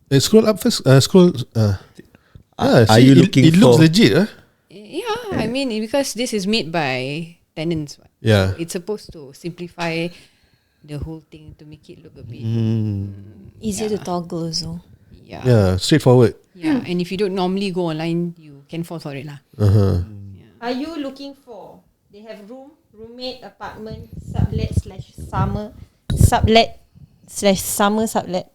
Speaker 3: Scroll up first. Scroll.
Speaker 2: Are you looking
Speaker 3: it looks
Speaker 2: for?
Speaker 3: legit, huh?
Speaker 6: Yeah, I mean because this is made by tenants. Right?
Speaker 3: Yeah.
Speaker 6: It's supposed to simplify the whole thing to make it look a bit
Speaker 7: Easier to toggle also.
Speaker 6: yeah.
Speaker 3: Yeah, straightforward.
Speaker 6: Yeah, and if you don't normally go online, you can fall for it lah.
Speaker 8: Are you looking for? They have roommate, apartment, sublet/summer, sublet,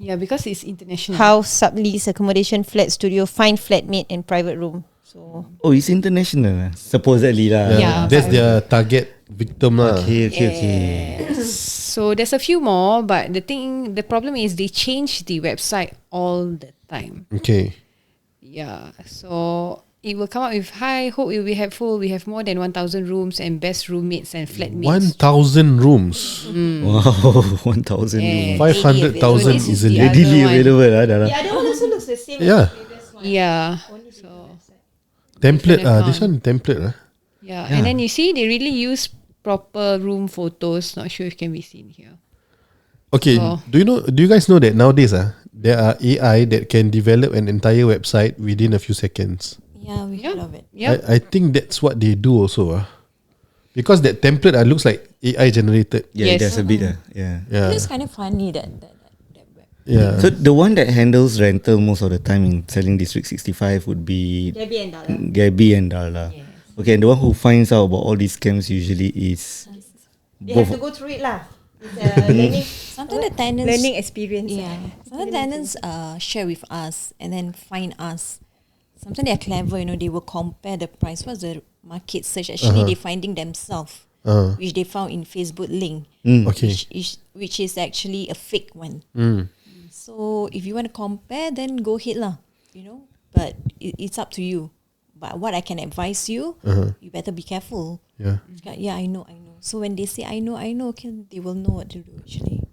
Speaker 6: Yeah, because it's international.
Speaker 8: house, sublease, accommodation, flat, studio, find flatmate and private room. So
Speaker 2: Oh, it's international, supposedly lah.
Speaker 6: Yeah.
Speaker 3: That's their target victim lah.
Speaker 2: Okay.
Speaker 6: So there's a few more, but the problem is they change the website all the time.
Speaker 3: Okay.
Speaker 6: Yeah, so it will come up with hi, hope it will be helpful. We have more than 1,000 rooms and best roommates and flatmates.
Speaker 3: 1,000 rooms.
Speaker 2: Wow, 1,000.
Speaker 6: Yeah.
Speaker 3: 500,000
Speaker 6: So this is
Speaker 3: easily.
Speaker 6: the other
Speaker 2: Readily
Speaker 6: one.
Speaker 2: available, Darla.
Speaker 8: the other one also looks the same.
Speaker 3: Yeah.
Speaker 8: as the previous one.
Speaker 6: Yeah.
Speaker 8: Only
Speaker 6: So
Speaker 3: Template.
Speaker 6: Different
Speaker 3: This one template.
Speaker 6: yeah, and then you see they really use proper room photos. Not sure if can be seen here.
Speaker 3: Okay.
Speaker 6: So-
Speaker 3: Do you guys know that nowadays there are AI that can develop an entire website within a few seconds?
Speaker 7: Yeah, we heard of it.
Speaker 6: Yeah.
Speaker 3: I think that's what they do also. Because that template looks like AI generated.
Speaker 2: Yeah,
Speaker 6: Yes.
Speaker 2: that's a bit. Yeah.
Speaker 3: Yeah.
Speaker 7: It's kind of funny that web.
Speaker 3: Yeah.
Speaker 2: So the one that handles rental most of the time in Selling District 65 would be
Speaker 8: Gaby and Darla.
Speaker 2: Gaby and Darla. Okay, and the one who finds out about all these scams usually is
Speaker 8: They have to go through it lah. It's a
Speaker 7: Sometimes the tenants
Speaker 8: learning experience.
Speaker 7: Yeah. Sometimes tenants share with us and then find us. Sometimes they are clever, they will compare the price. What's the market search? Actually, they finding themselves, which they found in Facebook link,
Speaker 3: Okay.
Speaker 7: which is actually a fake one. So if you want to compare, then go ahead lah, But it's up to you. But what I can advise you, you better be careful.
Speaker 3: Yeah.
Speaker 7: Yeah, I know. So when they say I know, okay, they will know what to do actually.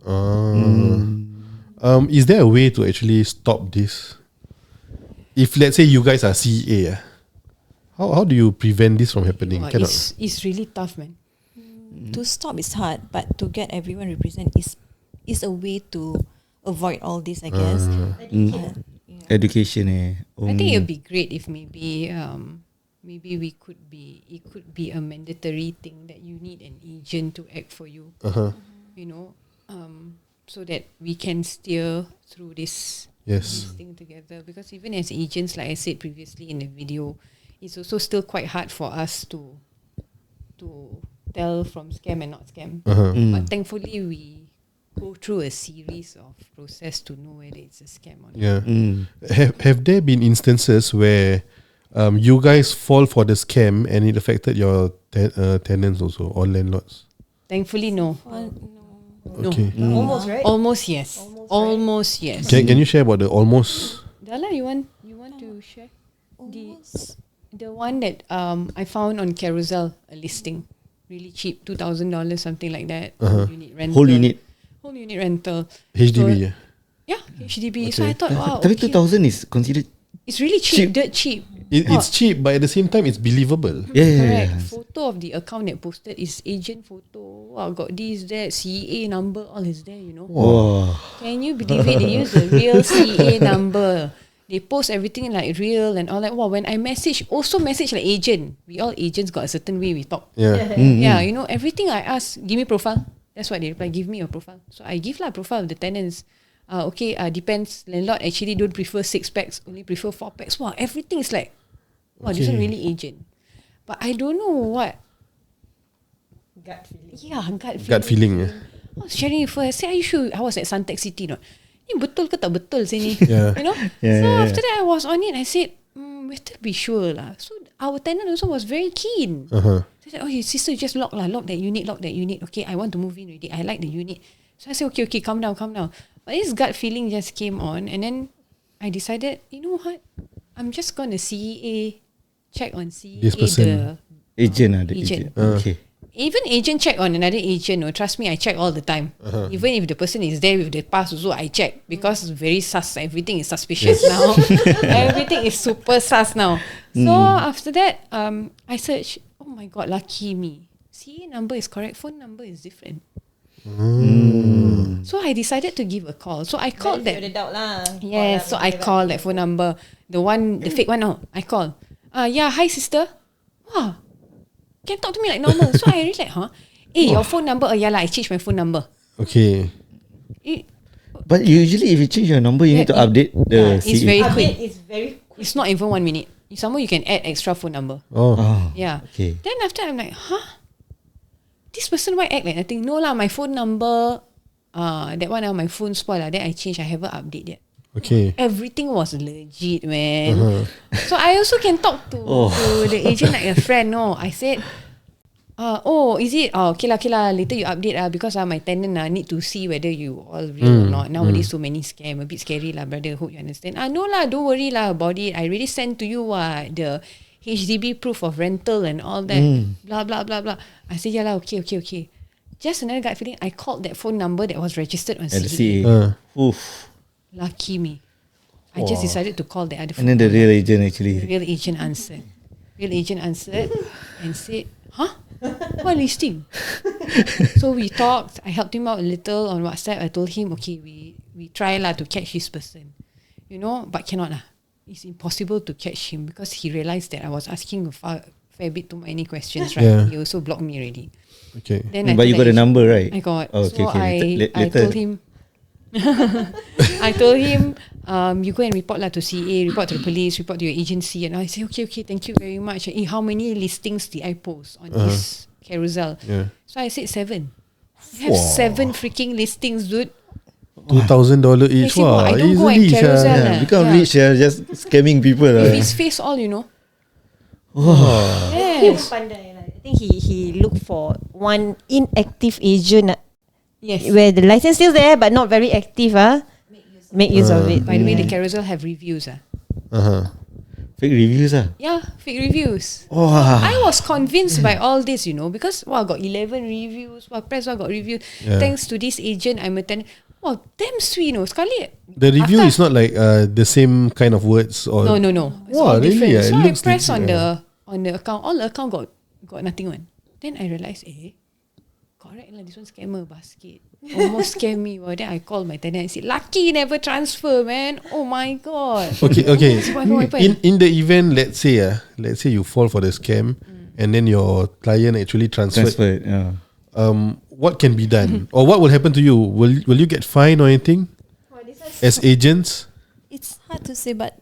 Speaker 3: Is there a way to actually stop this? If let's say you guys are CEA, how do you prevent this from happening?
Speaker 6: Wow,
Speaker 3: Cannot.
Speaker 6: it's really tough, man.
Speaker 7: To stop is hard, but to get everyone represent is a way to avoid all this, I guess.
Speaker 2: education.
Speaker 6: I think it would be great if maybe it could be a mandatory thing that you need an agent to act for you. So that we can steer through this thing together. Because even as agents, like I said previously in the video, it's also still quite hard for us to tell from scam and not scam. But thankfully we go through a series of process to know whether it's a scam or not.
Speaker 3: Yeah. Have there been instances where you guys fall for the scam and it affected your tenants also or landlords?
Speaker 6: Thankfully, no. No.
Speaker 3: Okay.
Speaker 8: Almost, right?
Speaker 6: Almost yes. Almost yes.
Speaker 3: Can you share about the almost?
Speaker 6: Darla, you want to share the one that I found on Carousel, a listing, really cheap, $2,000, something like that. Unit rental.
Speaker 2: Whole unit.
Speaker 6: Whole unit rental.
Speaker 3: HDB.
Speaker 6: So, yeah, HDB. So I thought, wow,
Speaker 2: Tapi
Speaker 6: okay.
Speaker 2: 2,000 is considered.
Speaker 6: It's really cheap, dirt cheap.
Speaker 3: It's cheap, but at the same time, it's believable.
Speaker 6: Correct. Photo of the account that posted is agent photo. Wow, got this, that, CA number, all is there,
Speaker 2: Wow.
Speaker 6: Can you believe it? They use the real CA number. They post everything like real and all that. Wow, when I message like agent. We all agents got a certain way we talk.
Speaker 3: Yeah.
Speaker 6: Yeah, everything I ask, give me profile. That's what they reply, give me a profile. So I give profile of the tenants. Depends. Landlord actually don't prefer 6 packs, only prefer 4 packs. Wow, everything is like, wow, this is really agent. But I don't know what.
Speaker 8: Gut feeling.
Speaker 6: Yeah,
Speaker 3: Gut feeling. Yeah.
Speaker 6: I was sharing with her. I said, are you sure? I was at Suntec City, no? Ni betul ke tak betul sini?
Speaker 3: Yeah.
Speaker 6: After that I was on it. I said, better be sure lah. So our tenant also was very keen. I said, oh, your sister just lock that unit. Okay, I want to move in already. I like the unit. So I said, okay, calm down. But this gut feeling just came on, and then I decided, you know what? I'm just gonna check on CEA
Speaker 3: This person.
Speaker 2: Agent.
Speaker 6: Agent.
Speaker 2: Okay.
Speaker 6: Even agent check on another agent. No, trust me, I check all the time. Even if the person is there with the pass, also I check because it's very sus. Everything is suspicious now. Everything is super sus now. So after that, I search. Oh my god, lucky me. CA number is correct. Phone number is different. So I decided to give a call. So I called that.
Speaker 8: doubt lah.
Speaker 6: Yes, so I called that phone number. The fake one. No, I called. Yeah, hi sister. Wow, can talk to me like normal. So I really like, your phone number. Yeah lah, I changed my phone number.
Speaker 3: Okay.
Speaker 2: But usually, if you change your number, you need to update the.
Speaker 6: It's very quick.
Speaker 8: It's very
Speaker 6: It's not even 1 minute. Somehow you can add extra phone number.
Speaker 3: Oh.
Speaker 6: Yeah.
Speaker 2: Okay.
Speaker 6: Then after I'm like, this person why act like nothing? No lah, my phone number, that one my phone spoiled lah. Then I changed. I haven't updated yet.
Speaker 3: Okay.
Speaker 6: Everything was legit, man. So I also can talk to the agent like a friend. No, I said, is it? Okay lah. Later you update because my tenant need to see whether you all real or not. Nowadays so many scam, a bit scary lah, brother. Hope you understand. No lah, don't worry lah about it. I already sent to you the HDB proof of rental and all that. Blah blah blah blah. I said yeah lah, okay. Just another gut feeling. I called that phone number that was registered on CA. Lucky me. I just decided to call the other phone.
Speaker 2: And then the real agent actually.
Speaker 6: Real agent answered and said, what listing? So we talked. I helped him out a little on WhatsApp. I told him, okay, we try lah to catch this person, but cannot lah. It's impossible to catch him because he realized that I was asking a fair bit too many questions, right?
Speaker 3: Yeah.
Speaker 6: He also blocked me already.
Speaker 3: Okay.
Speaker 6: Then
Speaker 2: But you got a number, right?
Speaker 6: I got.
Speaker 2: Oh, okay,
Speaker 6: so
Speaker 2: okay.
Speaker 6: I told him. I told him, you go and report lah to CA, report to the police, report to your agency. And I say, okay, thank you very much. How many listings did I post on this carousel?
Speaker 3: Yeah.
Speaker 6: So I said 7. I have 7 freaking listings, dude.
Speaker 3: $2,000 each.
Speaker 6: I say, I don't go and
Speaker 3: easily,
Speaker 6: carousel
Speaker 3: sia.
Speaker 6: lah.
Speaker 2: Become rich, just scamming people.
Speaker 6: With his face all, Yes.
Speaker 8: I think he looked for one inactive agent.
Speaker 6: Yes.
Speaker 8: Where the license still there but not very active. Make use of it.
Speaker 6: By the way, the carousel have reviews.
Speaker 2: Fake reviews,
Speaker 6: Yeah, fake reviews.
Speaker 2: Wow.
Speaker 6: I was convinced by all this, because I got 11 reviews. Press got reviews.
Speaker 3: Yeah.
Speaker 6: Thanks to this agent, I'm attending. Wow, damn sweet, sekali.
Speaker 3: The review is not like the same kind of words or
Speaker 6: No. It's
Speaker 3: Wow,
Speaker 6: all different.
Speaker 3: really?
Speaker 6: So
Speaker 3: It
Speaker 6: I
Speaker 3: looks
Speaker 6: press
Speaker 3: legit,
Speaker 6: on the account. All the account got nothing one. Then I realized, correct lah. This one scammer basket. Almost scam me. Well, then I called my tenant and said, lucky never transfer, man. Oh my god.
Speaker 3: Okay.
Speaker 6: What happened?
Speaker 3: In the event, let's say you fall for the scam and then your client actually transferred.
Speaker 2: Yeah.
Speaker 3: What can be done? Or what will happen to you? Will you get fined or anything? As agents?
Speaker 7: It's hard to say, but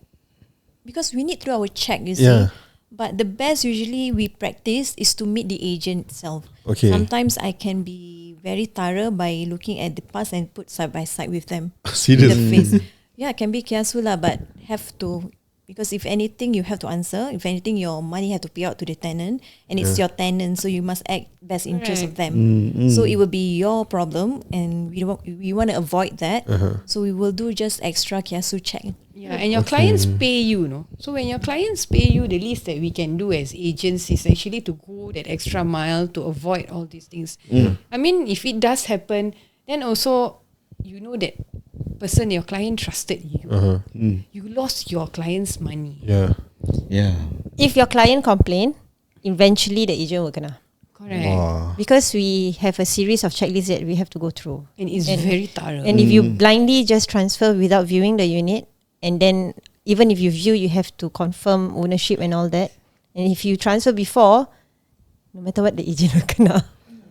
Speaker 7: because we need to do our check, you see.
Speaker 3: Yeah.
Speaker 7: But the best usually we practice is to meet the agent itself.
Speaker 3: Okay.
Speaker 7: Sometimes I can be very thorough by looking at the past and put side by side with them.
Speaker 3: Serious?
Speaker 7: In the face. Yeah, can be careful lah, but have to, because if anything you have to answer. If anything, your money have to pay out to the tenant, and it's your tenant, so you must act best interest of them. So it will be your problem, and we want to avoid that. So we will do just extra kiasu check.
Speaker 6: Yeah, and your clients pay you, no? So when your clients pay you, the least that we can do as agents is actually to go that extra mile to avoid all these things. I mean, if it does happen, then also that person, your client trusted you. You lost your client's money.
Speaker 3: Yeah.
Speaker 8: If your client complain, eventually the agent will kena.
Speaker 6: Correct.
Speaker 3: Wow.
Speaker 8: Because we have a series of checklists that we have to go through.
Speaker 6: And it's very thorough.
Speaker 8: And if you blindly just transfer without viewing the unit, and then even if you view, you have to confirm ownership and all that. And if you transfer before, no matter what, the agent will kena.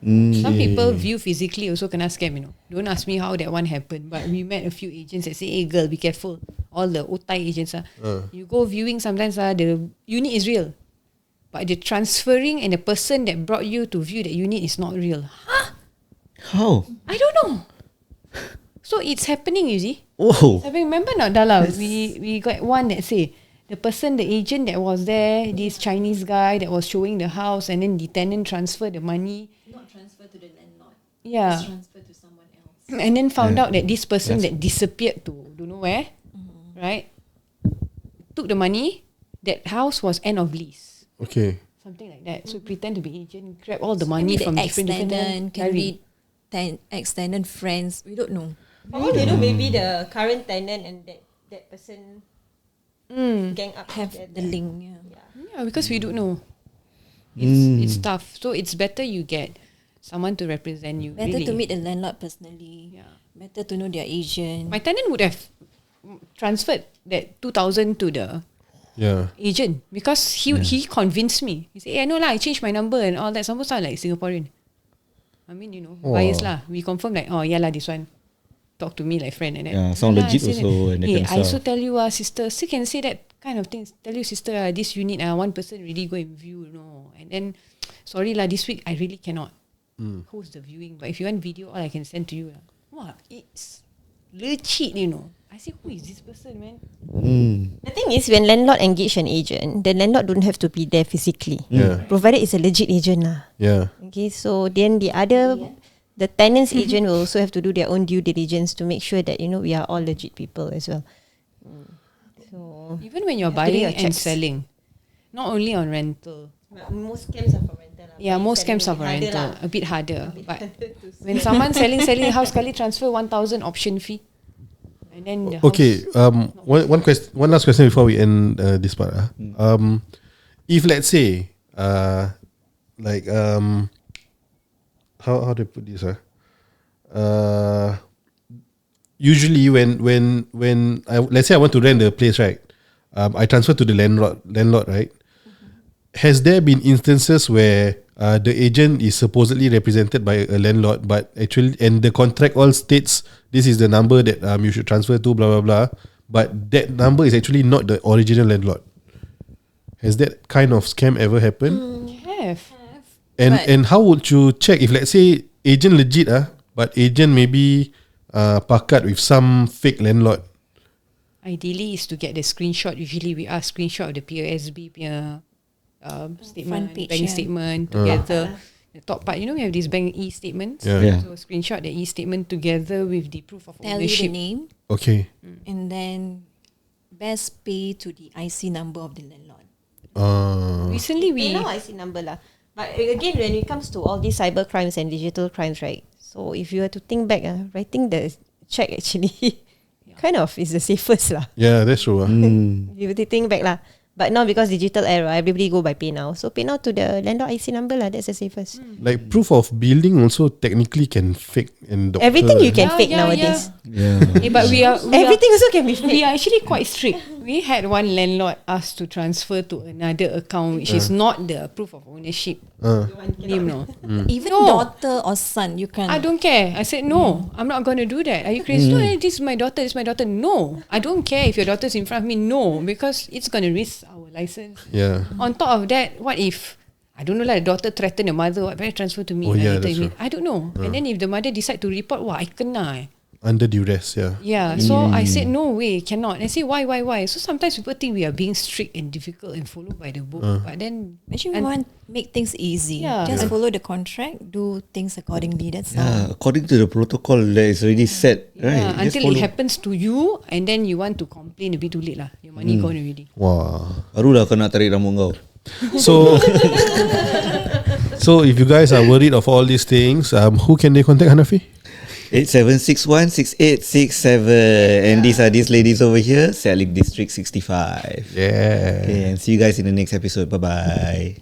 Speaker 6: Some people view physically also kena scam, Don't ask me how that one happened, but we met a few agents that say, hey girl, be careful. All the otai agents, you go viewing sometimes, the unit is real, but the transferring and the person that brought you to view that unit is not real.
Speaker 2: How?
Speaker 6: I don't know. So it's happening, you see.
Speaker 2: Oh.
Speaker 6: I remember now, Darla, we got one that say the agent that was there, this Chinese guy that was showing the house, and then the tenant transferred the money.
Speaker 7: Not transfer to the landlord.
Speaker 6: Yeah.
Speaker 7: Transfer to someone else.
Speaker 6: And then found out that this person that disappeared to don't know where, right, took the money. That house was end of lease.
Speaker 3: Okay.
Speaker 6: Something like that. So pretend to be agent, grab all the money from different
Speaker 7: ex-tenant, can be ex-tenant friends. We don't know.
Speaker 8: How do you know maybe the current tenant and that person gang up
Speaker 7: Have the link. Yeah.
Speaker 6: Yeah, because we don't know. It's tough. So it's better you get someone to represent you.
Speaker 7: Better
Speaker 6: really.
Speaker 7: to meet the landlord personally.
Speaker 6: Yeah.
Speaker 7: Better to know their agent.
Speaker 6: My tenant would have transferred that 2,000 to the agent because he convinced me. He said, "Hey, I know lah, I changed my number and all that." Supposed to sound like Singaporean. I mean, bias lah. We confirm like, oh yeah lah, this one talk to me like friend and that.
Speaker 2: Yeah, sound legit
Speaker 6: I say
Speaker 2: also.
Speaker 6: that,
Speaker 2: And that
Speaker 6: hey,
Speaker 2: kind of
Speaker 6: I also
Speaker 2: stuff.
Speaker 6: tell you, sister, still can say that kind of things. Tell you, sister, this unit, one person really go and view, And then, sorry lah, this week I really cannot host the viewing. But if you want video, all I can send to you. Wow, it's legit, I say, who is this person, man?
Speaker 8: The thing is, when landlord engage an agent, the landlord don't have to be there physically.
Speaker 3: Yeah.
Speaker 8: Provided it's a legit agent lah.
Speaker 3: Yeah.
Speaker 8: Okay, so then the tenant's agent will also have to do their own due diligence to make sure that we are all legit people as well. So
Speaker 6: Even when you're
Speaker 8: You have to do
Speaker 6: buying
Speaker 8: your
Speaker 6: and
Speaker 8: checks.
Speaker 6: selling, not only on rental.
Speaker 8: most scams are for rental.
Speaker 6: Yeah, most scams are for rental. A bit harder. But when someone selling house, sekali transfer 1,000 option fee. And then the
Speaker 3: Okay. One last question before we end this part. If let's say, like how do I put this? Usually when let's say I want to rent the place, right? I transfer to the landlord, right? Has there been instances where the agent is supposedly represented by a landlord, but actually, and the contract all states this is the number that you should transfer to, blah blah blah, but that number is actually not the original landlord? Has that kind of scam ever happened?
Speaker 6: have.
Speaker 3: And how would you check if let's say agent legit but agent maybe pakat with some fake landlord?
Speaker 6: Ideally is to get the screenshot. Usually we ask screenshot of the POSB punya statement,
Speaker 7: Front page,
Speaker 6: bank
Speaker 7: yeah.
Speaker 6: statement together. The top part, we have these bank e-statements.
Speaker 3: Yeah.
Speaker 6: So screenshot the e-statement together with the proof of
Speaker 7: Tell you the
Speaker 6: ownership.
Speaker 7: name
Speaker 3: Okay.
Speaker 7: and then best pay to the IC number of the landlord.
Speaker 6: Recently we
Speaker 8: now I see number lah. But again, when it comes to all these cyber crimes and digital crimes, right? So if you were to think back, writing the check actually kind of is the safest lah.
Speaker 3: Yeah, that's true.
Speaker 8: If you were to think back lah. But now because digital era, everybody go by PayNow. So PayNow to the landlord IC number lah. That's the safest.
Speaker 3: Like proof of building also technically can fake and doctor.
Speaker 8: Everything you can
Speaker 6: Yeah,
Speaker 8: fake
Speaker 6: yeah,
Speaker 8: nowadays.
Speaker 2: Yeah.
Speaker 6: but we are
Speaker 8: Everything also can be
Speaker 6: we
Speaker 8: fake.
Speaker 6: are actually quite strict. We had one landlord ask to transfer to another account which is not the proof of ownership name. No.
Speaker 7: Even
Speaker 6: No.
Speaker 7: daughter or son, you can.
Speaker 6: I don't care. I said no. I'm not going to do that. Are you crazy? No, this is my daughter. This is my daughter. No, I don't care if your daughter's in front of me. No, because it's going to risk our license.
Speaker 3: Yeah.
Speaker 6: On top of that, what if I don't know, like the daughter threaten the mother? What better transfer to me?
Speaker 3: Oh, yeah,
Speaker 6: later
Speaker 3: that's
Speaker 6: me.
Speaker 3: true.
Speaker 6: I don't know. And then if the mother decide to report, I kena.
Speaker 3: Under duress, yeah.
Speaker 6: Yeah, so I said no way, cannot. And I say why? So sometimes people think we are being strict and difficult and follow by the book, but then
Speaker 7: Actually, we want make things easy.
Speaker 6: Yeah.
Speaker 7: Just follow the contract, do things accordingly. That's all.
Speaker 2: Yeah, according to the protocol that is already set, right? Just
Speaker 6: until it
Speaker 2: follow.
Speaker 6: happens to you, and then you want to complain a bit too late lah. Your money gone already.
Speaker 3: Wow.
Speaker 2: Barulah kau nak tarik rambut kau.
Speaker 3: So, so if you guys are worried of all these things, who can they contact, Hanafi?
Speaker 2: 87616867, and these are these ladies over here, SellingDistrict 65.
Speaker 3: Yeah.
Speaker 2: Okay, and see you guys in the next episode. Bye bye.